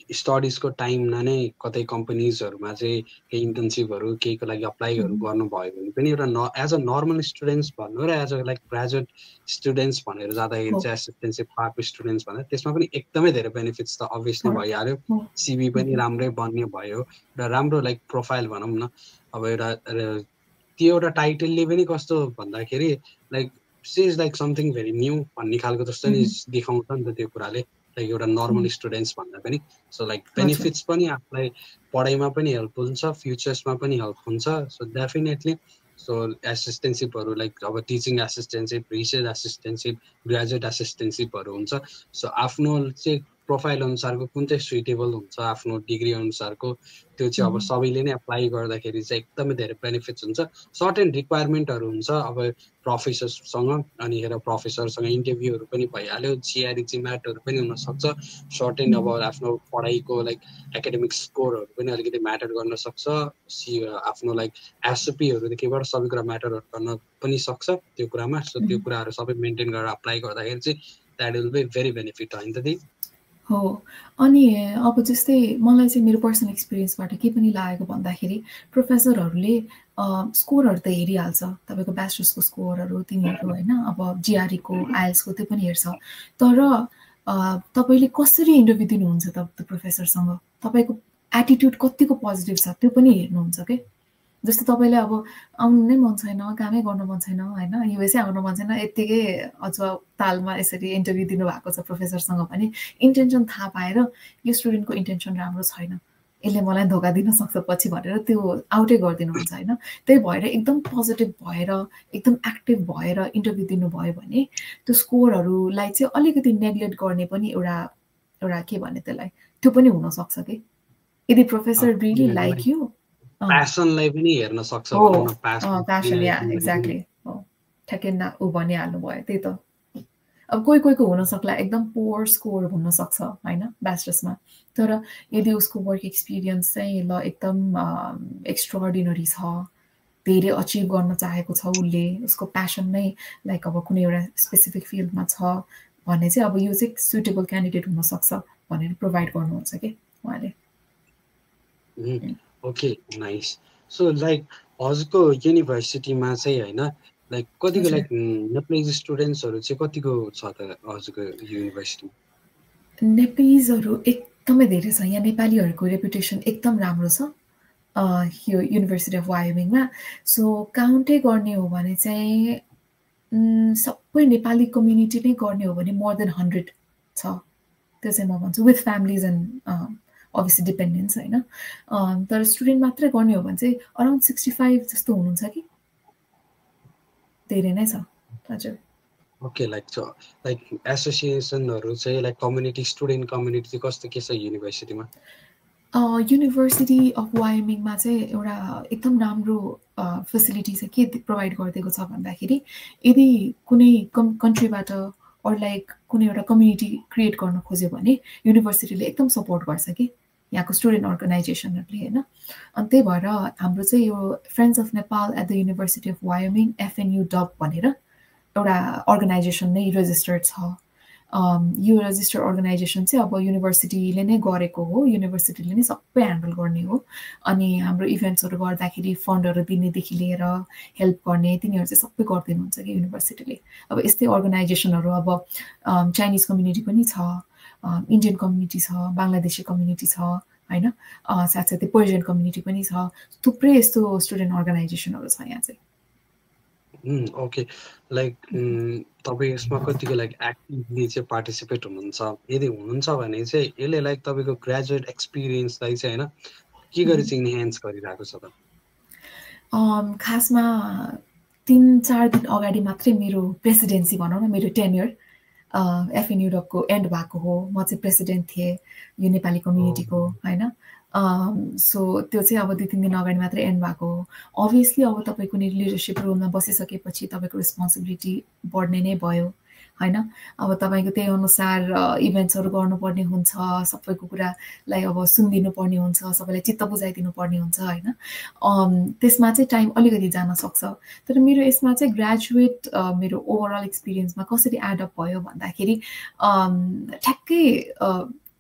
Speaker 2: स्टडिजको टाइममा नै कतै कम्पनीजहरूमा चाहिँ केही इन्टर्नसिपहरू केहीको लागि अप्लाईहरू गर्नुभयो भने पनि एउटा एज अ नर्मल स्टुडेन्ट्स भन्नु र as a like graduate students भनेर जाँदाखेरि चाहिँ एसिस्टेन्टसिप पाएको स्टुडेन्ट्स भन्दा त्यसमा पनि एकदमै धेरै बेनिफिट्स त अभियसली भइहाल्यो। सिभी पनि राम्रै बन्ने भयो र राम्रो लाइक प्रोफाइल भनौँ न। अब एउटा त्यो एउटा टाइटलले पनि कस्तो भन्दाखेरि like she is like something very new भन्ने खालको जस्तो नि देखाउँछ नि त त्यो कुराले, लाइक एउटा नर्मल स्टुडेन्ट्स भन्दा पनि। सो लाइक बेनिफिट्स पनि आफूलाई पढाइमा पनि हेल्प हुन्छ, फ्युचर्समा पनि हेल्प हुन्छ। सो डेफिनेटली सो एसिस्टेन्टसिपहरू लाइक अब टिचिङ एसिस्टेन्टसिप, रिसर्च एसिस्टेन्टसिप, ग्रेजुएट एसिस्टेन्टसिपहरू हुन्छ। सो आफ्नो चाहिँ प्रोफाइल अनुसारको कुन चाहिँ सुइटेबल हुन्छ आफ्नो डिग्री अनुसारको त्यो चाहिँ अब सबैले नै एप्लाई गर्दाखेरि चाहिँ एकदमै धेरै बेनिफिट्स हुन्छ। सर्टेन रिक्वायरमेन्टहरू हुन्छ अब प्रोफेसरसँग, अनि हेर प्रोफेसरसँग इन्टरभ्यूहरू पनि भइहाल्यो, जिआरई जिम्याटहरू पनि हुनसक्छ। सर्टेन अब आफ्नो पढाइको लाइक एकाडेमिक स्कोरहरू पनि अलिकति म्याटर गर्न सक्छ, आफ्नो लाइक एसओपीहरूदेखिबाट सबै कुरा म्याटरहरू गर्न पनि सक्छ त्यो कुरामा। सो त्यो कुराहरू सबै मेन्टेन गरेर अप्लाई गर्दाखेरि चाहिँ that will be very benefit होइन त दी?
Speaker 1: हो। अनि अब जस्तै मलाई चाहिँ मेरो पर्सनल एक्सपिरियन्सबाट के पनि लागेको भन्दाखेरि प्रोफेसरहरूले स्कोरहरू त हेरिहाल्छ, तपाईँको ब्याचलर्सको स्कोरहरू तिनीहरू होइन, अब जिआरईको आइएल्सको त्यो पनि हेर्छ। तर तपाईँले कसरी इन्टरभ्यू दिनुहुन्छ त त्यो प्रोफेसरसँग, तपाईँको एटिट्युड कतिको पोजिटिभ छ त्यो पनि हेर्नुहुन्छ के। जस्तो तपाईँले अब आउनु नै मन छैन, कामै गर्न मन छैन होइन, युएसए आउनु मन छैन, यत्तिकै अथवा तालमा यसरी इन्टरभ्यू दिनुभएको छ प्रोफेसरसँग पनि इन्टेन्सन थाहा पाएर यो स्टुडेन्टको इन्टेन्सन राम्रो छैन, यसले मलाई धोका दिन सक्छ पछि भनेर त्यो आउटै गरिदिनुहुन्छ होइन। त्यही भएर एकदम पोजिटिभ भएर एकदम एक्टिभ भएर इन्टरभ्यू दिनुभयो भने त्यो स्कोरहरूलाई चाहिँ अलिकति नेग्लेक्ट गर्ने पनि एउटा के भने त्यसलाई त्यो पनि हुनसक्छ कि। यदि प्रोफेसर रियली लाइक यु
Speaker 2: प्यासनलाई पनि हेर्न सक्छ,
Speaker 1: प्यासन या एक्ज्याक्टली हो, ठ्याक्कै ऊ भनिहाल्नु भयो। त्यही त अब कोहीको हुनसक्ला एकदम पोर स्कोर हुनसक्छ होइन ब्याचलर्समा, तर यदि उसको वर्क एक्सपिरियन्स चाहिँ ल एकदम एक्स्ट्राअर्डिनरी छ, धेरै अचिभ गर्न चाहेको छ उसले, उसको प्यासन नै लाइक अब कुनै एउटा स्पेसिफिक फिल्डमा छ भने चाहिँ अब यो चाहिँ सुटेबल क्यान्डिडेट हुनसक्छ भनेर प्रोभाइड गर्नुहुन्छ कि उहाँले।
Speaker 2: Okay nice. सो लाइक हजुरको युनिभर्सिटीमा चाहिँ होइन लाइक कतिको लाइक नेप्लिज स्टुडेन्ट्सहरू चाहिँ कतिको छ त हजुरको युनिभर्सिटी?
Speaker 1: नेप्लिजहरू एकदमै धेरै छ, यहाँ नेपालीहरूको रेपुटेसन एकदम राम्रो छ यो युनिभर्सिटी अफ वायोमिङमा। सो काउन्टै गर्ने हो भने चाहिँ सबै नेपाली कम्युनिटी नै गर्ने हो भने मोर देन 100 छ, त्यो चाहिँ म भन्छु, with families and obviously dependence होइन। तर स्टुडेन्ट मात्रै गर्ने हो भने चाहिँ अराउन्ड 65 जस्तो हुनुहुन्छ कि, धेरै नै छ। हजुर
Speaker 2: ओके लाइक एसोसिएसनहरू चाहिँ लाइक कम्युनिटी स्टुडेन्ट कम्युनिटी चाहिँ कस्तो के छ युनिभर्सिटीमा?
Speaker 1: युनिभर्सिटी अफ वायोमिङमा चाहिँ एउटा एकदम राम्रो फेसिलिटी चाहिँ के प्रोभाइड गरिदिएको छ भन्दाखेरि यदि कुनै कन्ट्रीबाट अर लाइक कुनै एउटा कम्युनिटी क्रिएट गर्न खोज्यो भने युनिभर्सिटीले एकदम सपोर्ट गर्छ कि यहाँको स्टुडेन्ट अर्गनाइजेसनहरूले होइन। अनि त्यही भएर हाम्रो चाहिँ यो friends of Nepal at the university of Wyoming FNU-DUB भनेर एउटा अर्गनाइजेसन नै रेजिस्टर्ड छ। यो रजिस्टर्ड अर्गनाइजेसन चाहिँ अब युनिभर्सिटीले नै गरेको हो, युनिभर्सिटीले नै सबै ह्यान्डल गर्ने हो। अनि हाम्रो इभेन्ट्सहरू गर्दाखेरि फन्डहरू दिनेदेखि लिएर हेल्प गर्ने तिनीहरू चाहिँ सबै गरिदिनुहुन्छ कि युनिभर्सिटीले। अब यस्तै अर्गनाइजेसनहरू अब चाइनिज कम्युनिटी पनि छ, इन्डियन कम्युनिटी छ, बङ्गलादेशी कम्युनिटी छ होइन, साथसाथै पर्सियन कम्युनिटी पनि छ, थुप्रै यस्तो स्टुडेन्ट अर्गनाइजेसनहरू छ यहाँ चाहिँ।
Speaker 2: ओके लाइक तपाईँ यसमा कतिको लाइक एक्टिभली चाहिँ पार्टिसिपेट हुनुहुन्छ? यदि हुनुहुन्छ भने चाहिँ यसले लाइक तपाईँको ग्रेजुएट एक्सपिरियन्सलाई चाहिँ होइन के गरी चाहिँ इन्हान्स गरिरहेको छ त?
Speaker 1: खासमा 3-4 दिन अगाडि मात्रै मेरो प्रेसिडेन्सी भनौँ न, मेरो टेन्युर FNU-DUB-को एन्ड भएको हो। म चाहिँ प्रेसिडेन्ट थिएँ यो नेपाली कम्युनिटीको होइन। सो त्यो चाहिँ अब 2-3 दिन अगाडि मात्रै एन्ड भएको हो। अभियसली अब तपाईँ कुनै लिडरसिप रोलमा बसिसकेपछि तपाईँको रेस्पोन्सिबिलिटी बढ्ने नै भयो होइन। अब तपाईँको त्यही अनुसार इभेन्ट्सहरू गर्नुपर्ने हुन्छ, सबैको कुरालाई अब सुनिदिनु पर्ने हुन्छ, सबैलाई चित्त बुझाइदिनु पर्ने हुन्छ होइन। त्यसमा चाहिँ टाइम अलिकति जान सक्छ। तर मेरो यसमा चाहिँ ग्रेजुएट मेरो ओभरअल एक्सपिरियन्समा कसरी एडअप भयो भन्दाखेरि ठ्याक्कै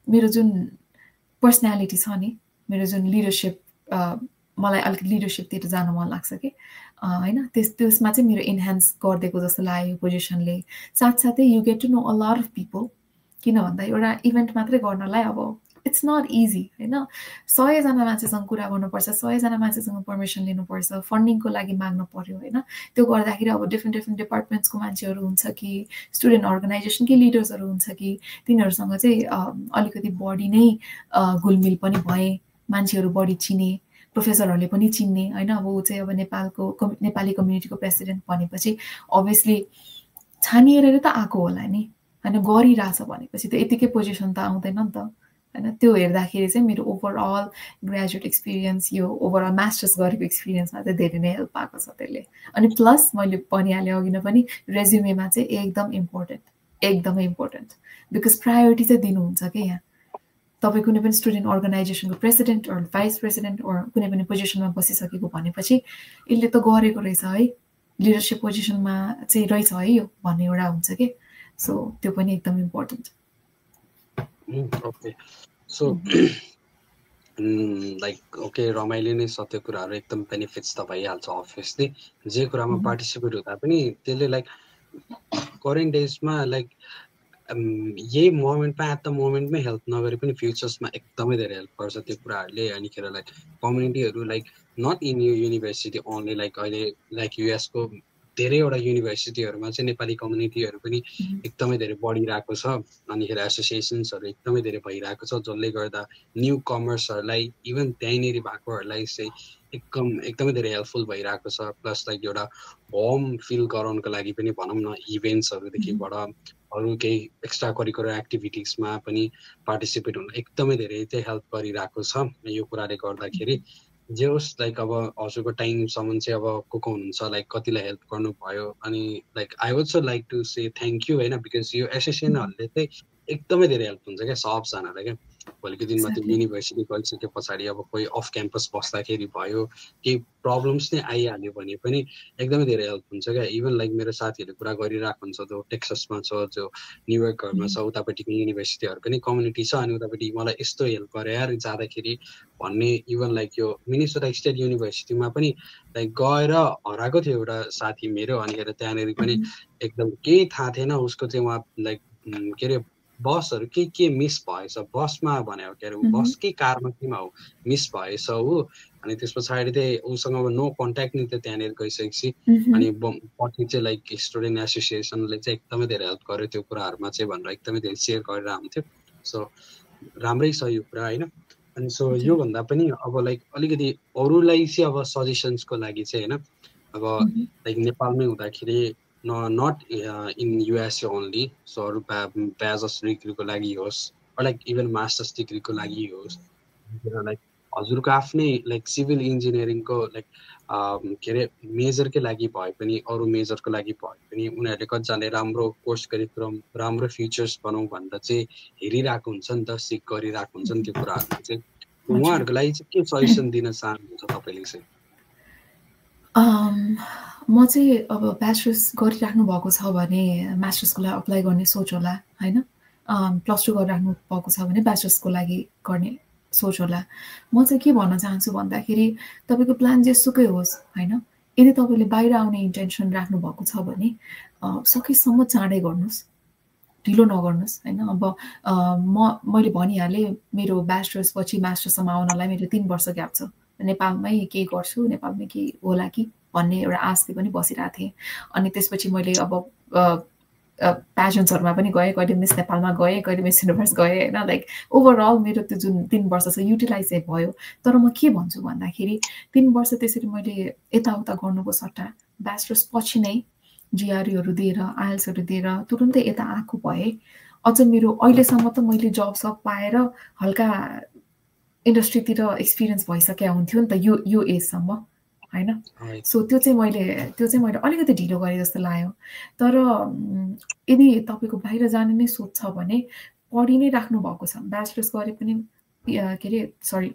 Speaker 1: मेरो जुन पर्सनालिटी छ नि, मेरो जुन लिडरसिप, मलाई अलिकति लिडरसिपतिर जान मन लाग्छ कि होइन, त्यसमा चाहिँ मेरो इन्हान्स गरिदिएको जस्तो लाग्यो पोजिसनले। साथसाथै you get to know a lot of people, किन भन्दा एउटा इभेन्ट मात्रै गर्नलाई अब इट्स नट इजी होइन। 100जना मान्छेसँग कुरा गर्नुपर्छ, 100जना मान्छेसँग पर्मिसन लिनुपर्छ, फन्डिङको लागि माग्नु पर्यो होइन। त्यो गर्दाखेरि अब डिफ्रेन्ट डिपार्टमेन्ट्सको मान्छेहरू हुन्छ कि स्टुडेन्ट अर्गनाइजेसनकै लिडर्सहरू हुन्छ कि तिनीहरूसँग चाहिँ अलिकति बढी नै घुलमिल पनि भए, मान्छेहरू बढी चिने, प्रोफेसरहरूले पनि चिन्ने होइन। अब ऊ चाहिँ अब नेपाली कम्युनिटीको प्रेसिडेन्ट भनेपछि अभियसली छानिएर त आएको होला नि होइन गरिरहेछ भनेपछि त्यो यतिकै पोजिसन त आउँदैन नि त होइन त्यो हेर्दाखेरि चाहिँ मेरो ओभरअल ग्रेजुएट एक्सपिरियन्स यो ओभरअल मास्टर्स गरेको एक्सपिरियन्समा चाहिँ धेरै नै हेल्प पाएको छ त्यसले अनि प्लस मैले भनिहालेँ अघि नै पनि रेज्युमेमा चाहिँ एकदमै इम्पोर्टेन्ट बिकज प्रायोरिटी चाहिँ दिनुहुन्छ कि यहाँ तपाईँ कुनै पनि स्टुडेन्ट अर्गनाइजेसनको president or vice president or कुनै पनि पोजिसनमा बसिसकेको भनेपछि यसले त गरेको रहेछ है लिडरसिप पोजिसनमा चाहिँ रहेछ है यो भन्ने एउटा हुन्छ कि सो त्यो पनि एकदम important
Speaker 2: okay so like okay रमाइलो नै छ त्यो कुराहरू एकदम बेनिफिट्स त भइहाल्छ अभियसली जे कुरामा पार्टिसिपेट हुँदा पनि त्यसले लाइक करेन्ट डेजमा लाइक यही मोमेन्टमा एट द मोमेन्टमै हेल्प नगरे पनि फ्युचर्समा एकदमै धेरै हेल्प गर्छ त्यो कुराहरूले अनिखेर लाइक कम्युनिटीहरू लाइक नट इन यो युनिभर्सिटी ओन्ली लाइक अहिले लाइक युएसको धेरैवटा युनिभर्सिटीहरूमा चाहिँ नेपाली कम्युनिटीहरू पनि एकदमै धेरै बढिरहेको छ अनिखेर एसोसिएसन्सहरू एकदमै धेरै भइरहेको छ जसले गर्दा न्यू कमर्सहरूलाई इभन त्यहीँनिर भएकोहरूलाई चाहिँ एकदमै धेरै हेल्पफुल भइरहेको छ प्लस लाइक एउटा होम फिल गराउनको लागि पनि भनौँ न इभेन्ट्सहरूदेखिबाट अरू केही एक्स्ट्रा करिकुलर एक्टिभिटिजमा पनि पार्टिसिपेट हुन एकदमै धेरै चाहिँ हेल्प गरिरहेको छ यो कुराले गर्दाखेरि जे होस् लाइक अब हजुरको टाइमसम्म चाहिँ अब को हुनुहुन्छ लाइक कतिलाई हेल्प गर्नुभयो अनि like I also like to say thank you होइन बिकज यो एसोसिएसनहरूले चाहिँ एकदमै धेरै हेल्प हुन्छ क्या सबजनालाई क्या भोलिको दिनमा त्यो युनिभर्सिटी गइसके पछाडि अब कोही अफ क्याम्पस बस्दाखेरि भयो केही प्रब्लम्स नै आइहाल्यो भने पनि एकदमै धेरै हेल्प हुन्छ क्या इभन लाइक मेरो साथीहरूले कुरा गरिरहेको हुन्छ जो टेक्सासमा छ जो न्युयोर्कहरूमा छ उतापट्टिको युनिभर्सिटीहरू पनि कम्युनिटी छ अनि उतापट्टि मलाई यस्तो हेल्प गरे यार जाँदाखेरि भन्ने इभन लाइक यो मिनेसोटा स्टेट युनिभर्सिटीमा पनि लाइक गएर हराएको थियो एउटा साथी मेरो अनिखेर त्यहाँनिर पनि एकदम केही थाहा थिएन उसको चाहिँ उहाँ लाइक के अरे बसहरू के मिस भएछ बसमा भन्यो के अरे बसकै कारमा केमा हो मिस भएछ ऊ अनि त्यस पछाडि चाहिँ उसँग अब नो कन्ट्याक्ट नि त त्यहाँनिर गइसकेपछि अनि पछि चाहिँ लाइक स्टुडेन्ट एसोसिएसनले चाहिँ एकदमै धेरै हेल्प गर्यो त्यो कुराहरूमा चाहिँ भनेर एकदमै धेरै सेयर गरेर हुन्थ्यो सो राम्रै छ यो कुरा होइन अनि सो योभन्दा पनि अब लाइक अलिकति अरूलाई चाहिँ अब सजेसन्सको लागि चाहिँ होइन अब लाइक नेपालमै हुँदाखेरि not in USA only so अरू ब्याचलर्स डिग्रीको लागि होस् लाइक इभन मास्टर्स डिग्रीको लागि होस् लाइक हजुरको आफ्नै लाइक सिभिल इन्जिनियरिङको लाइक के अरे मेजरकै लागि भए पनि अरू मेजरको लागि भए पनि उनीहरूले कतिजनाले राम्रो कोर्स करिकुलम राम्रो फ्युचर्स बनाउँ भनेर चाहिँ हेरिरहेको हुन्छ नि त सिक गरिरहेको हुन्छ नि त्यो कुराहरू चाहिँ उहाँहरूको लागि चाहिँ के सजेसन दिन चाहनुहुन्छ तपाईँले चाहिँ
Speaker 1: म चाहिँ अब ब्याचलर्स गरिराख्नु भएको छ भने मास्टर्सको लागि अप्लाई गर्ने सोच होला होइन प्लस 2 गरिराख्नु भएको छ भने ब्याचलर्सको लागि गर्ने सोच होला म चाहिँ के भन्न चाहन्छु भन्दाखेरि तपाईँको प्लान जेसुकै होस् होइन यदि तपाईँले बाहिर आउने इन्टेन्सन राख्नु भएको छ भने सकेसम्म चाँडै गर्नुहोस् ढिलो नगर्नुहोस् होइन अब मैले भनिहालेँ मेरो ब्याचलर्स पछि मास्टर्ससम्म आउनलाई मेरो 3 वर्ष ग्याप छ नेपालमै केही गर्छु नेपालमै केही होला कि भन्ने एउटा आशले पनि बसिरहेको थिएँ अनि त्यसपछि मैले अब प्याजन्सहरूमा पनि गएँ कहिले मिस नेपालमा गएँ कहिले मिस युनिभर्स गएँ होइन लाइक ओभरअल मेरो त्यो जुन 3 वर्ष छ युटिलाइज चाहिँ भयो तर म के भन्छु भन्दाखेरि 3 वर्ष त्यसरी मैले यताउता गर्नुको सट्टा ब्याचलर्स पछि नै जिआरईहरू दिएर आइएल्सहरू दिएर तुरुन्तै यता आएको भए अझ मेरो अहिलेसम्म त मैले जब सब पाएर हल्का इन्डस्ट्रीतिर एक्सपिरियन्स भइसकेको हुन्थ्यो नि त यो एजसम्म होइन सो त्यो चाहिँ मैले अलिकति ढिलो गरेँ जस्तो लाग्यो तर यदि तपाईँको बाहिर जाने नै सोच छ भने पढि नै राख्नु भएको छ ब्याचलर्स गरे पनि के अरे सरी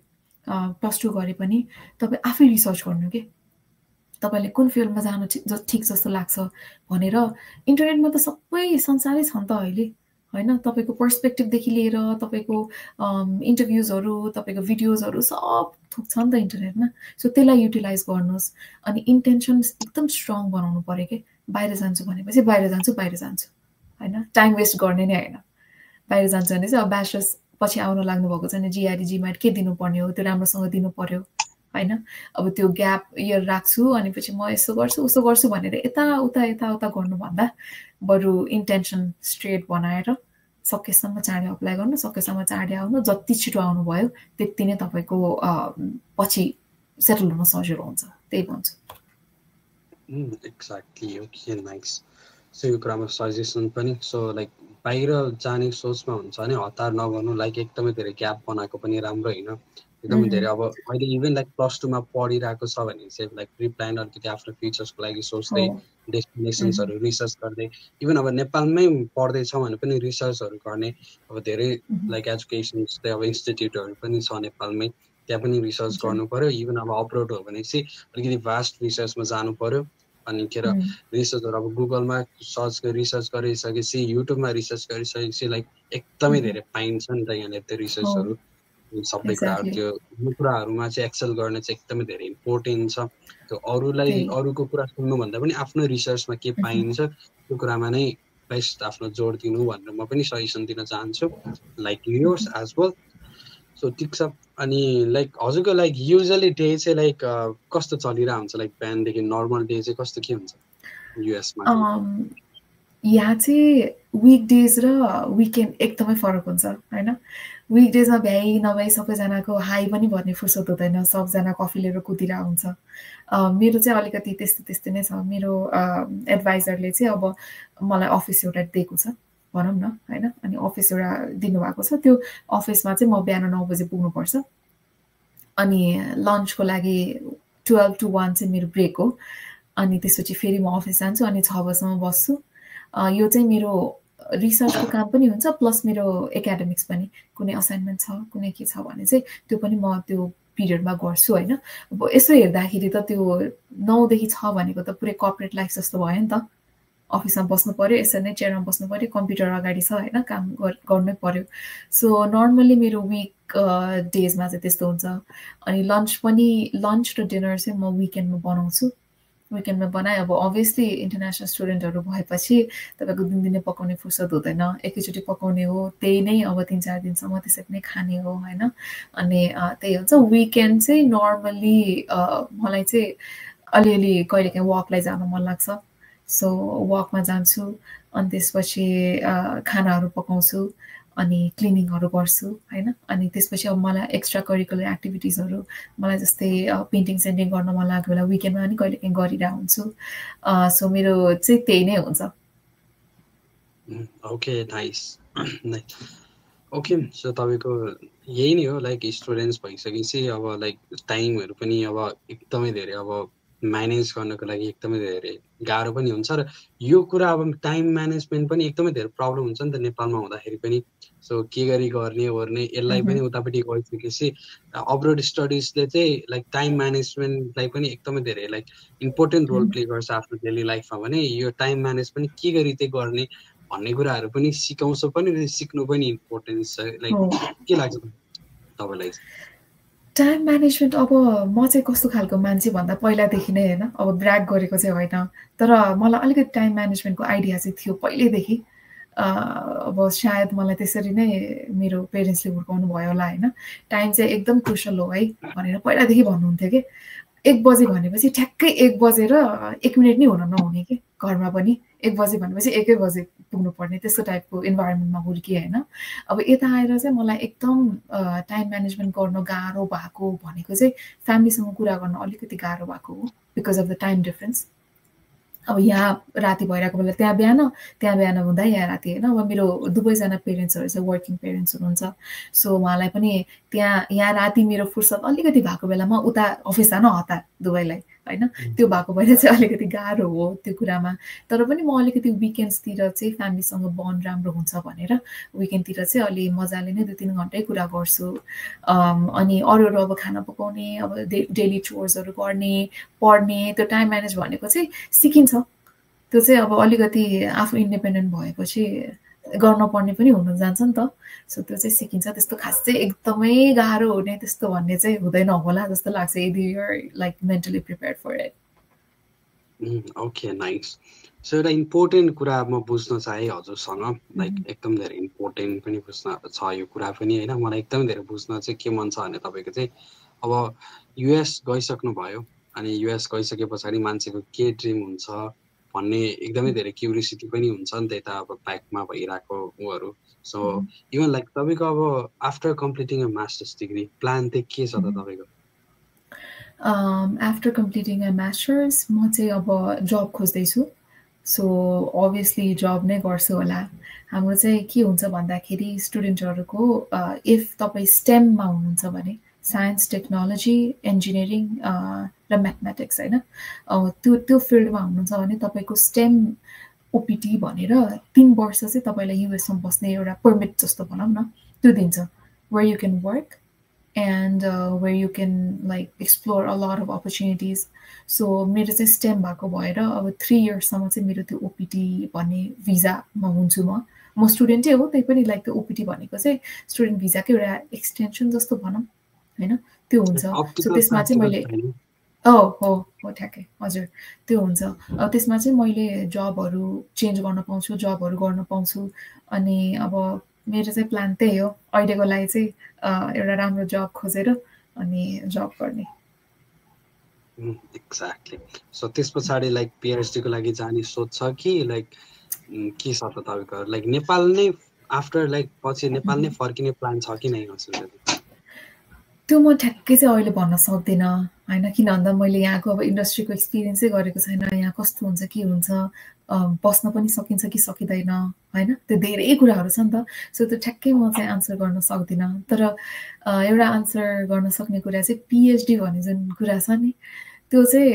Speaker 1: प्लस 2 गरे पनि तपाईँ आफै रिसर्च गर्नु के तपाईँले कुन फिल्डमा जानु ठिक जस्तो लाग्छ भनेर इन्टरनेटमा त सबै संसारै छ नि त अहिले होइन तपाईँको पर्सपेक्टिभदेखि लिएर तपाईँको इन्टरभ्युजहरू तपाईँको भिडियोजहरू सब थुक छ नि त इन्टरनेटमा सो त्यसलाई युटिलाइज गर्नुहोस् अनि इन्टेन्सन एकदम स्ट्रङ बनाउनु पऱ्यो कि बाहिर जान्छु भनेपछि बाहिर जान्छु होइन टाइम वेस्ट गर्ने नै होइन बाहिर जान्छु भने चाहिँ अब ब्याचलर्स पछि आउन लाग्नु भएको छ भने जिआरई जिमाट के दिनुपर्ने हो त्यो राम्रोसँग दिनु पर्यो होइन अब त्यो ग्याप इयर राख्छु अनि पछि म यसो गर्छु उसो गर्छु भनेर यताउता गर्नुभन्दा बरु इन्टेन्सन स्ट्रेट बनाएर सकेसम्म चाँडै अप्लाई गर्नु सकेसम्म चाँडै आउनु जति छिटो आउनुभयो त्यति नै तपाईँको पछि सेटल हुन सजिलो हुन्छ त्यही भन्छु
Speaker 2: एक्ज्याक्टली ओके नाइस सो यो कुरामा सजेसन पनि सो लाइक बाहिर जाने सोचमा हुन्छ भने हतार नगर्नु लाइक एकदमै धेरै ग्याप बनाएको पनि राम्रो होइन एकदमै धेरै अब अहिले इभन लाइक +2मा पढिरहेको छ भने चाहिँ लाइक प्रि प्लान अलिकति आफ्नो फ्युचर्सको लागि सोच्दै डेस्टिनेसन्सहरू रिसर्च गर्दै इभन अब नेपालमै पढ्दैछ भने पनि रिसर्चहरू गर्ने अब धेरै लाइक एजुकेसन जस्तै अब इन्स्टिट्युटहरू पनि छ नेपालमै त्यहाँ पनि रिसर्च गर्नु पर्यो इभन अब अब्रोड हो भने चाहिँ अलिकति भास्ट रिसर्चमा जानु पर्यो अनि के र रिसर्चहरू अब गुगलमा रिसर्च गरिसकेपछि युट्युबमा रिसर्च गरिसकेपछि लाइक एकदमै धेरै पाइन्छ नि त यहाँनिर त्यो रिसर्चहरू सबै कुराहरू त्यो कुराहरूमा चाहिँ एक्सेल गर्ने चाहिँ एकदमै धेरै इम्पोर्टेन्ट छ त्यो अरूलाई अरूको कुरा सुन्नुभन्दा पनि आफ्नो रिसर्चमा के पाइन्छ त्यो कुरामा नै बेस्ट आफ्नो जोड दिनु भनेर म पनि सजेसन दिन चाहन्छु like yours as well so ठिक छ अनि लाइक हजुरको लाइक युजली डे चाहिँ लाइक कस्तो चलिरहेको हुन्छ लाइक बिहानदेखि नर्मल डे चाहिँ कस्तो के हुन्छ युएसमा
Speaker 1: यहाँ चाहिँ विकडेज र विकेन्ड एकदमै फरक हुन्छ हैन विकडेजमा भ्याइ नभए सबैजनाको हाई पनि भर्ने फुर्सद हुँदैन सबजना कफी लिएर कुदिरहेको हुन्छ मेरो चाहिँ अलिकति त्यस्तै नै छ मेरो एडभाइजरले चाहिँ अब मलाई अफिस एउटा दिएको छ भनौँ न हैन अनि अफिस एउटा दिनुभएको छ त्यो अफिसमा चाहिँ म बिहान 9 बजे पुग्नुपर्छ अनि लन्चको लागि 12 to 1 चाहिँ मेरो ब्रेक हो अनि त्यसपछि फेरि म अफिस जान्छु अनि 6 बजेसम्म बस्छु यो चाहिँ मेरो रिसर्चको काम पनि हुन्छ प्लस मेरो एकाडेमिक्स पनि कुनै असाइनमेन्ट छ कुनै के छ भने चाहिँ त्यो पनि म त्यो पिरियडमा गर्छु हैन अब यसो हेर्दाखेरि त त्यो 9 देखि 6 भनेको त पुरै कर्पोरेट लाइफ जस्तो भयो नि त अफिसमा बस्नु पर्यो यसरी नै चेयरमा बस्नु पर्यो कम्प्युटर अगाडि छ हैन काम गर्नै पर्यो सो नर्मली मेरो विक डेजमा चाहिँ त्यस्तो हुन्छ अनि लन्च र डिनर चाहिँ म विकेन्डमा बनाउँछु विकेन्डमा बनाए अब अभियसली इन्टरनेसनल स्टुडेन्टहरू भएपछि तपाईँको दिनदिनै पकाउने फुर्सद हुँदैन एकैचोटि पकाउने हो त्यही नै अब 3-4 दिनसम्म त्यसरी नै खाने हो हैन अनि त्यही हुन्छ विकेन्ड चाहिँ नर्मली मलाई चाहिँ अलिअलि कहिलेकाहीँ वकलाई जान मन लाग्छ सो वकमा जान्छु अनि त्यसपछि खानाहरू पकाउँछु अनि क्लिनिङहरू गर्छु हैन अनि त्यसपछि अब मलाई एक्स्ट्रा करिकुलर एक्टिभिटिजहरू मलाई जस्तै पेन्टिङ सेन्टिङ गर्न मन लाग्यो बेला विकेन्डमा पनि कहिलेकाहीँ गरिरहेको हुन्छु सो मेरो चाहिँ त्यही नै हुन्छ
Speaker 2: ओके नाइस ओके सो तपाईँको यही नै हो लाइक स्टुडेन्ट्स भइसकेपछि अब लाइक टाइमहरू पनि अब एकदमै धेरै अब म्यानेज गर्नको लागि एकदमै धेरै गाह्रो पनि हुन्छ र यो कुरा अब टाइम म्यानेजमेन्ट पनि एकदमै धेरै प्रब्लम हुन्छ नि त नेपालमा हुँदाखेरि पनि सो के गरी गर्ने ओर्ने यसलाई पनि उतापट्टि गइसकेपछि अब्रोड स्टडिजले चाहिँ लाइक टाइम म्यानेजमेन्टलाई पनि एकदमै धेरै लाइक इम्पोर्टेन्ट रोल प्ले गर्छ आफ्नो डेली लाइफमा भने यो टाइम म्यानेज पनि के गरी चाहिँ गर्ने भन्ने कुराहरू पनि सिकाउँछ पनि सिक्नु पनि इम्पोर्टेन्ट छ लाइक के लाग्छ तपाईँलाई
Speaker 1: टाइम म्यानेजमेन्ट अब म चाहिँ कस्तो खालको मान्छे भन्दा पहिलादेखि नै हैन अब ब्र्याग गरेको चाहिँ होइन तर मलाई अलिकति टाइम म्यानेजमेन्टको आइडिया चाहिँ थियो पहिल्यैदेखि अब सायद मलाई त्यसरी नै मेरो पेरेन्ट्सले हुर्काउनु भयो होला हैन टाइम चाहिँ एकदम क्रुसियल हो है भनेर पहिलादेखि भन्नुहुन्थ्यो कि 1 बजे भनेपछि ठ्याक्कै 1 बजेर 1 मिनेट नै हुन नहुने के घरमा पनि 1 बजे भनेपछि 1 बजे पुग्नु पर्ने त्यस्तो टाइपको इन्भाइरोमेन्टमा हुर्किए हैन अब यता आएर चाहिँ मलाई एकदम टाइम म्यानेजमेन्ट गर्न गाह्रो भएको भनेको चाहिँ फ्यामिलीसँग कुरा गर्न अलिकति गाह्रो भएको हो because of the time difference अब यहाँ राति भइरहेको बेला त्यहाँ बिहान हुँदा यहाँ राति हैन अब मेरो दुवैजना पेरेन्ट्सहरू चाहिँ वर्किङ पेरेन्ट्स हुनुहुन्छ सो उहाँलाई पनि यहाँ राति मेरो फुर्सद अलिकति भएको बेलामा उता अफिस जान हतार दुवैलाई हैन त्यो भएको भएर चाहिँ अलिकति गाह्रो हो त्यो कुरामा तर पनि म अलिकति विकेन्ड्सतिर चाहिँ फ्यामिलीसँग बन्ड राम्रो हुन्छ भनेर विकेन्डतिर चाहिँ अलि मजाले नै 2-3 घन्टै कुरा गर्छु अनि अरू अब खाना पकाउने अब डेली चोर्सहरू गर्ने पढ्ने त्यो टाइम म्यानेज भनेको चाहिँ सिकिन्छ त्यो चाहिँ अब अलिकति आफू इन्डिपेन्डेन्ट भएपछि गर्न पर्ने पनि हुन जान्छ नि त सो त्यो चाहिँ सिकिन्छ त्यस्तो खास चाहिँ एकदमै गाह्रो हुने त्यस्तो भन्ने चाहिँ हुँदैन होला जस्तो लाग्छ यदि you are like mentally prepared for it
Speaker 2: okay nice so एउटा इम्पोर्टेन्ट कुरा म बुझ्न चाहे हजुरसँग लाइक एकदम धेरै इम्पोर्टेन्ट पनि बुझ्न छ यो कुरा पनि हैन मलाई एकदम धेरै बुझ्न चाहिँ के मन छ भने तपाईँको चाहिँ अब युएस गइसक्नु भयो अनि युएस गइसके पछाडि मान्छेको के ड्रिम हुन्छ भन्ने एकदमै धेरै क्युरियोसिटी पनि हुन्छ नि त यता अब ब्याकमा भइरहेको उहरू सो इभन लाइक तपाईँको अब after completing a masters degree plan चाहिँ के छ त तपाईँको
Speaker 1: आफ्टर कम्प्लिटिङ अ मास्टर्स म चाहिँ अब जब खोज्दैछु सो अभियसली जब नै गर्छु होला। हाम्रो चाहिँ के हुन्छ भन्दाखेरि स्टुडेन्टहरूको इफ तपाईँ स्टेममा हुनुहुन्छ भने साइन्स, टेक्नोलोजी, इन्जिनियरिङ र म्याथमेटिक्स होइन, त्यो फिल्डमा हुनुहुन्छ भने तपाईँको स्टेम ओपिटी भनेर 3 वर्ष चाहिँ तपाईँलाई युएसमा बस्ने एउटा पर्मिट जस्तो भनौँ न, त्यो दिन्छ, where you can work and where you can like explore a lot of opportunities. So मेरो चाहिँ स्टेम भएको भएर अब 3 इयर्ससम्म चाहिँ मेरो त्यो ओपिटी भन्ने भिजामा हुन्छु म स्टुडेन्टै हो, त्यही पनि लाइक त्यो ओपिटी भनेको चाहिँ स्टुडेन्ट भिजाकै एउटा एक्सटेन्सन जस्तो भनौँ होइन, त्यो हुन्छ। सो त्यसमा चाहिँ मैले हो ठ्याक्कै हजुर त्यो हुन्छ। त्यसमा चाहिँ मैले जबहरू चेन्ज गर्न पाउँछु, जबहरू गर्न पाउँछु। अनि अब मेरो चाहिँ प्लान त्यही हो अहिलेको लागि चाहिँ एउटा राम्रो जब खोजेर अनि जब गर्ने।
Speaker 2: एक्ज्याक्टली। सो त्यस पछाडि लाइक पिएचडी को लागि जाने सोच छ कि लाइक के छ त तपाईँको, लाइक नेपाल नै आफ्टर लाइक पछि नेपाल नै फर्किने प्लान छ कि नै?
Speaker 1: त्यो म ठ्याक्कै चाहिँ अहिले भन्न सक्दिनँ होइन, किन भन्दा मैले यहाँको अब इन्डस्ट्रीको एक्सपिरियन्सै गरेको छैन, यहाँ कस्तो हुन्छ के हुन्छ, बस्न पनि सकिन्छ कि सकिँदैन होइन, त्यो धेरै कुराहरू छ नि त। सो त्यो ठ्याक्कै म चाहिँ आन्सर गर्न सक्दिनँ। तर एउटा आन्सर गर्न सक्ने कुरा चाहिँ पिएचडी भन्ने जुन कुरा छ नि, त्यो चाहिँ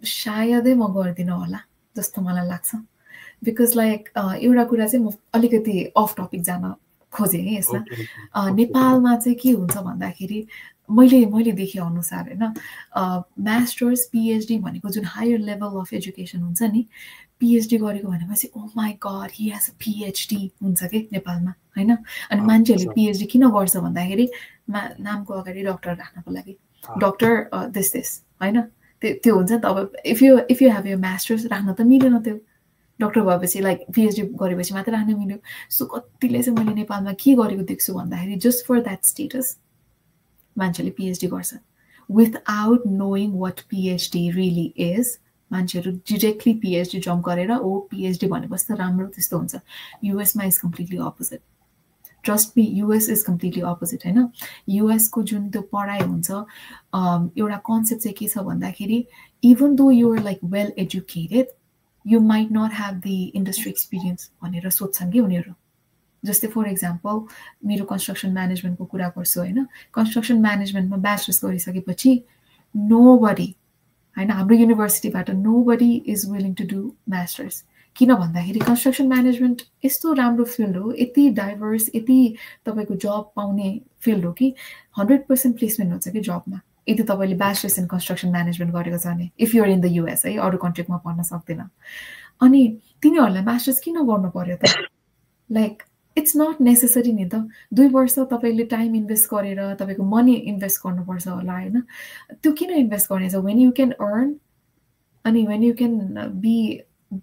Speaker 1: सायदै म गर्दिनँ होला जस्तो मलाई लाग्छ। बिकज लाइक एउटा कुरा चाहिँ म अलिकति अफ टपिक जान खोजेँ है यसमा। नेपालमा चाहिँ के हुन्छ भन्दाखेरि मैले देखे अनुसार होइन, मास्टर्स पिएचडी भनेको जुन हायर लेभल अफ एजुकेसन हुन्छ नि, पिएचडी गरेको भनेपछि oh my god he has a PhD हुन्छ कि नेपालमा होइन। अनि मान्छेहरूले पिएचडी किन गर्छ भन्दाखेरि नामको अगाडि डक्टर राख्नको लागि, डक्टर दिस होइन, त्यो हुन्छ नि त। अब इफ यु हेभ यो मास्टर्स राख्न त मिलेन, त्यो डक्टर भएपछि लाइक पिएचडी गरेपछि मात्र राख्न मिल्यो। सो कतिले चाहिँ मैले नेपालमा के गरेको देख्छु भन्दाखेरि जस्ट फर द्याट स्टेटस मान्छेले पिएचडी गर्छ without knowing what PhD really is. मान्छेहरू डिरेक्टली पिएचडी जम्प गरेर ओ पिएचडी भनेपछि त राम्रो त्यस्तो हुन्छ। युएसमा is completely opposite, trust me, US is completely opposite होइन। युएसको जुन त्यो पढाइ हुन्छ एउटा कन्सेप्ट चाहिँ के छ भन्दाखेरि even though you're like well educated you might not have the industry experience भनेर सोच्छन् कि उनीहरू। जस्तै फर इक्जाम्पल मेरो कन्स्ट्रक्सन म्यानेजमेन्टको कुरा गर्छु होइन, कन्स्ट्रक्सन म्यानेजमेन्टमा ब्याचलर्स गरिसकेपछि नोबडी होइन, हाम्रो युनिभर्सिटीबाट nobody is willing to do masters. किन भन्दाखेरि कन्स्ट्रक्सन म्यानेजमेन्ट यस्तो राम्रो फिल्ड हो, यति डाइभर्स, यति तपाईँको जब पाउने फिल्ड हो कि 100% प्लेसमेन्ट हुन्छ कि जबमा, यदि तपाईँले ब्याचलर्स इन कन्स्ट्रक्सन म्यानेजमेन्ट गरेको छ भने, if you're in the US है, अरू कन्ट्रीमा पढ्न सक्दैन। अनि तिनीहरूलाई मास्टर्स किन गर्नु पर्यो त? लाइक इट्स नट नेसेसरी नि त। 2 वर्ष तपाईँले टाइम इन्भेस्ट गरेर तपाईँको मनी इन्भेस्ट गर्नुपर्छ होला होइन, त्यो किन इन्भेस्ट गर्ने छ? वेन यु क्यान अर्न अनि when you can be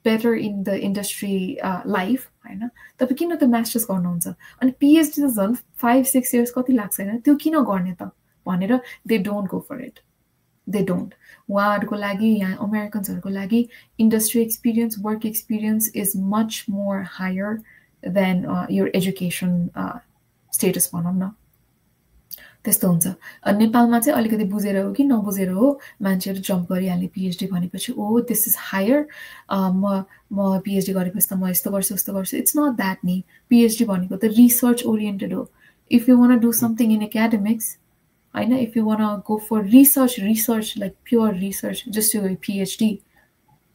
Speaker 1: better in the industry life होइन, तपाईँ किन त्यो मास्टर्स गर्नुहुन्छ? अनि पिएचडी त झन् 5-6 इयर्स कति लाग्छ होइन, त्यो किन गर्ने त भनेर they don't go for it, they don't. उहाँहरूको लागि, यहाँ अमेरिकन्सहरूको लागि industry experience, work experience is much more higher than your education status भनौँ न, त्यस्तो हुन्छ। नेपालमा चाहिँ अलिकति बुझेर हो कि नबुझेर हो मान्छेहरू जम्प गरिहाल्ने पिएचडी भनेपछि ओ दिस इज हायर, म पिएचडी गरेपछि त म यस्तो गर्छु उस्तो गर्छु। इट्स नट द्याट नि। पिएचडी भनेको त रिसर्च ओरिएन्टेड हो। If you want do something in academics होइन, if you want go for research like pure research, just you PhD,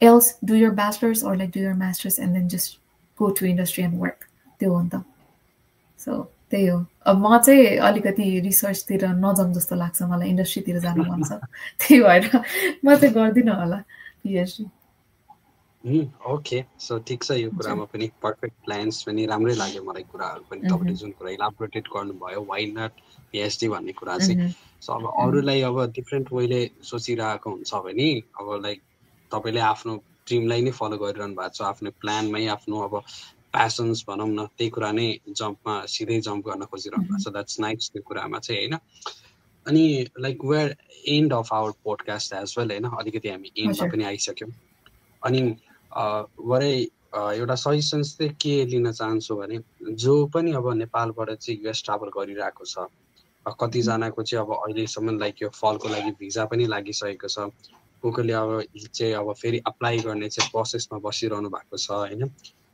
Speaker 1: else do your bachelors or like do your masters and then just go to industry and work, त्यो हो नि त। So त्यही हो। अब म चाहिँ अलिकति रिसर्चतिर नजाउँ जस्तो लाग्छ, मलाई इन्डस्ट्रीतिर जानु मन छ, त्यही भएर म चाहिँ गर्दिनँ होला पिएचडी।
Speaker 2: ओके, सो ठिक छ, यो कुरामा पनि पर्फेक्ट प्लान्स पनि राम्रै लाग्यो मलाई कुराहरू पनि। तपाईँले जुन कुरा इलाबोरेटेड गर्नुभयो वाइ नट पिएचडी भन्ने कुरा चाहिँ। सो अब अरूलाई अब डिफ्रेन्ट वेले सोचिरहेको हुन्छ भने अब लाइक तपाईँले आफ्नो ड्रिमलाई नै फलो गरिरहनु भएको छ, आफ्नो प्लानमै आफ्नो अब प्यासन्स भनौँ न, त्यही कुरा नै जम्पमा सिधै जम्प गर्न खोजिरहनु भएको छ। द्याट्स नाइस त्यो कुरामा चाहिँ होइन। अनि like where end of our podcast as well होइन, अलिकति हामी एन्डमा पनि आइसक्यौँ। अनि वरै एउटा सजेसन्स चाहिँ के लिन चाहन्छु भने जो पनि अब नेपालबाट चाहिँ युएस ट्राभल गरिरहेको छ, कतिजनाको चाहिँ अब अहिलेसम्म लाइक यो फलको लागि भिजा पनि लागिसकेको छ, कसले अब चाहिँ अब फेरि अप्लाई गर्ने चाहिँ प्रोसेसमा बसिरहनु भएको छ होइन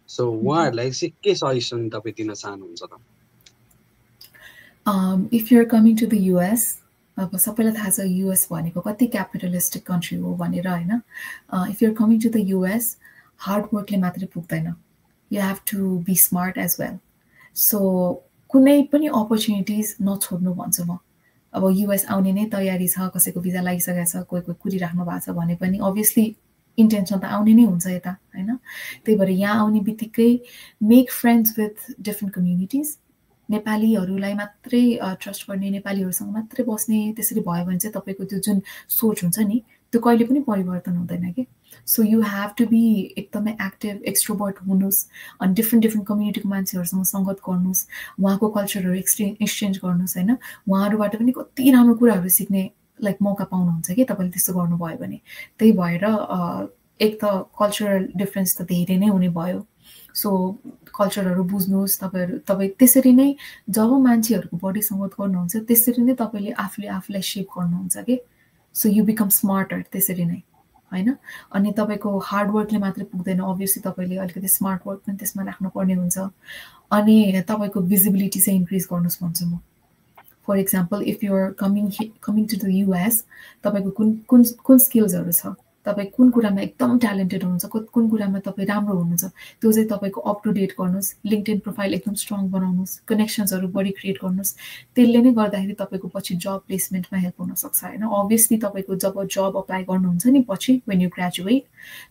Speaker 2: सो उहाँहरूलाई चाहिँ के सजेसन तपाईँ दिन चाहनुहुन्छ त
Speaker 1: If you're coming to the US, अब सबैलाई थाहा छ युएस भनेको कति क्यापिटलिस्टिक कन्ट्री हो भनेर होइन if you're coming to the US hard वर्कले मात्रै पुग्दैन you have to be smart as well so कुनै पनि अपर्च्युनिटिज नछोड्नु भन्छु म अब युएस आउने नै तयारी छ कसैको भिजा लागिसकेको छ कोही कोही कुरिराख्नु भएको छ भने पनि अभियसली इन्टेन्सन त आउने नै हुन्छ यता होइन त्यही भएर यहाँ आउने बित्तिकै make friends with different communities नेपालीहरूलाई मात्रै ट्रस्ट गर्ने नेपालीहरूसँग मात्रै बस्ने त्यसरी भयो भने चाहिँ तपाईँको त्यो जुन सोच हुन्छ नि त्यो कहिले पनि परिवर्तन हुँदैन कि so you have to be एकदमै एक्टिभ एक्सट्रोभर्ट हुनुहोस् अनि डिफ्रेन्ट कम्युनिटीको मान्छेहरूसँग सङ्गत गर्नुहोस् उहाँको कल्चरहरू एक्सचेन्ज गर्नुहोस् होइन उहाँहरूबाट पनि कति राम्रो कुराहरू सिक्ने लाइक मौका पाउनुहुन्छ कि तपाईँले त्यस्तो गर्नुभयो भने त्यही भएर एक त कल्चरल डिफ्रेन्स त धेरै नै हुने भयो सो कल्चरहरू बुझ्नुहोस् तपाईँ त्यसरी नै जब मान्छेहरूको बडी सङ्गत गर्नुहुन्छ त्यसरी नै तपाईँले आफूलाई सेप गर्नुहुन्छ कि सो यु बिकम स्मार्टर त्यसरी नै होइन अनि तपाईँको हार्ड वर्कले मात्रै पुग्दैन अभियसली तपाईँले अलिकति स्मार्ट वर्क पनि त्यसमा राख्नुपर्ने हुन्छ अनि तपाईँको भिजिबिलिटी चाहिँ इन्क्रिज गर्नुहोस् भन्छु म for example if you're coming to the US तपाईँको कुन स्किल्सहरू छ तपाईँ कुन कुरामा एकदम ट्यालेन्टेड हुनुहुन्छ कुन कुरामा तपाईँ राम्रो हुनुहुन्छ त्यो चाहिँ तपाईँको अप टु डेट गर्नुहोस् लिङ्क्डइन प्रोफाइल एकदम स्ट्रङ बनाउनुहोस् कनेक्सन्सहरू बढी क्रिएट गर्नुहोस् त्यसले नै गर्दाखेरि तपाईँको पछि जब प्लेसमेन्टमा हेल्प हुनसक्छ होइन अभियसली तपाईँको जब जब अप्लाई गर्नुहुन्छ नि पछि वेन यु ग्रेजुएट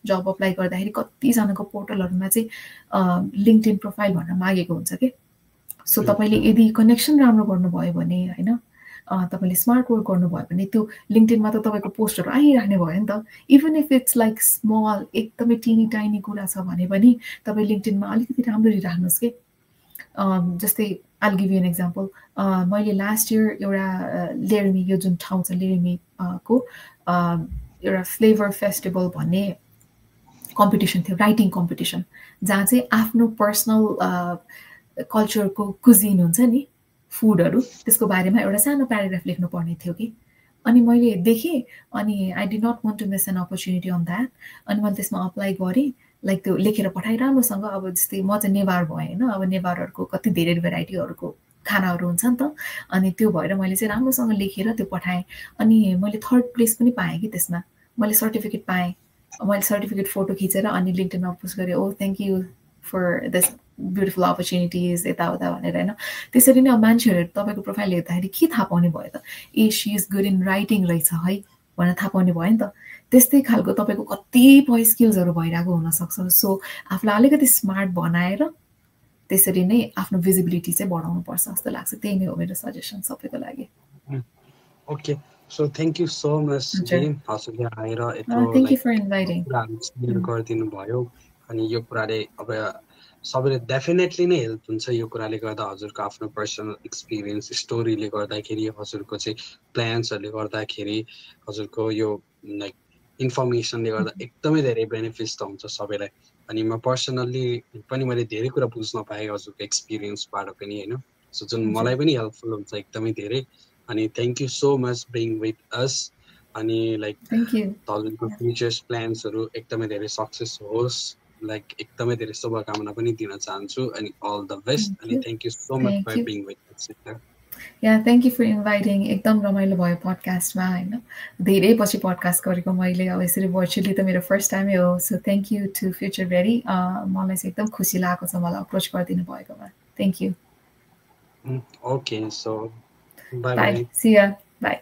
Speaker 1: जब अप्लाई गर्दाखेरि कतिजनाको पोर्टलहरूमा चाहिँ लिङ्क्डइन प्रोफाइल भनेर मागेको हुन्छ कि सो तपाईँले यदि कनेक्सन राम्रो गर्नुभयो भने होइन तपाईँले स्मार्ट वर्क गर्नुभयो भने त्यो लिङ्क्डइनमा त तपाईँको पोस्टहरू आइराख्ने भयो नि त even if it's like small एकदमै टिनी टाइनी कुरा छ भने पनि तपाईँ लिङ्क्डइनमा अलिकति राम्ररी राख्नुहोस् कि जस्तै I'll give you an example मैले लास्ट इयर एउटा लेरमी यो जुन ठाउँ छ लेरमीको एउटा फ्लेभर फेस्टिभल भन्ने कम्पिटिसन थियो राइटिङ कम्पिटिसन जहाँ चाहिँ आफ्नो पर्सनल कल्चरको कुजिन हुन्छ नि फुडहरू त्यसको बारेमा एउटा सानो प्याराग्राफ लेख्नुपर्ने थियो कि अनि मैले देखेँ अनि I did not want to miss an opportunity on that अनि मैले त्यसमा अप्लाई गरेँ लाइक त्यो लेखेर पठाएँ राम्रोसँग अब जस्तै म चाहिँ नेवार भएँ होइन अब नेवारहरूको कति धेरै भेराइटीहरूको खानाहरू हुन्छ नि त अनि त्यो भएर मैले चाहिँ राम्रोसँग लेखेर त्यो पठाएँ अनि मैले 3rd प्लेस पनि पाएँ कि त्यसमा मैले सर्टिफिकेट पाएँ मैले सर्टिफिकेट फोटो खिचेर अनि लिङ्क्डइनमा पोस्ट गरेँ oh thank you for this beautiful opportunities यताउता भनेर होइन त्यसरी नै अब मान्छेहरू तपाईँको प्रोफाइल हेर्दाखेरि के थाहा पाउने भयो त A C is good in writing रहेछ है भनेर थाहा पाउने भयो नि त त्यस्तै खालको तपाईँको कतिपय स्किल्सहरू भइरहेको हुनसक्छ सो आफूलाई अलिकति स्मार्ट बनाएर त्यसरी नै आफ्नो भिजिबिलिटी चाहिँ बढाउनुपर्छ जस्तो लाग्छ त्यही नै हो मेरो सजेसन सबैको लागि
Speaker 2: okay so thank you so much हजुरले आएर
Speaker 1: थ्याङ्क यू फर इन्भाइटिङ
Speaker 2: गरिदिनु भयो अनि यो कुराले अब सबैले डेफिनेटली नै हेल्प हुन्छ यो कुराले गर्दा हजुरको आफ्नो पर्सनल एक्सपिरियन्स स्टोरीले गर्दाखेरि हजुरको चाहिँ प्लान्सहरूले गर्दाखेरि हजुरको यो लाइक इन्फर्मेसनले गर्दा एकदमै धेरै बेनिफिट्स त हुन्छ सबैलाई अनि म पर्सनल्ली पनि मैले धेरै कुरा बुझ्न पाएँ हजुरको एक्सपिरियन्सबाट पनि होइन सो जुन मलाई पनि हेल्पफुल हुन्छ एकदमै धेरै अनि thank you so much being with अस अनि लाइक हजुरको फ्युचर्स प्लान्सहरू एकदमै धेरै सक्सेस होस् लाइक एकदमै धेरै शुभकामना पनि दिन चाहन्छु अनि अल द बेस्ट अनि thank you so much for being with us
Speaker 1: yeah thank you for inviting एकदम रमाइलो भयो पडकास्टमा होइन धेरै पछि पडकास्ट गरेको मैले अब यसरी भर्चुअली त मेरो फर्स्ट टाइमै हो so thank you to future very मलाई चाहिँ एकदम खुसी लागेको छ मलाई अप्रोच गरिदिनु भएकोमा thank you
Speaker 2: okay so bye
Speaker 1: bye see ya by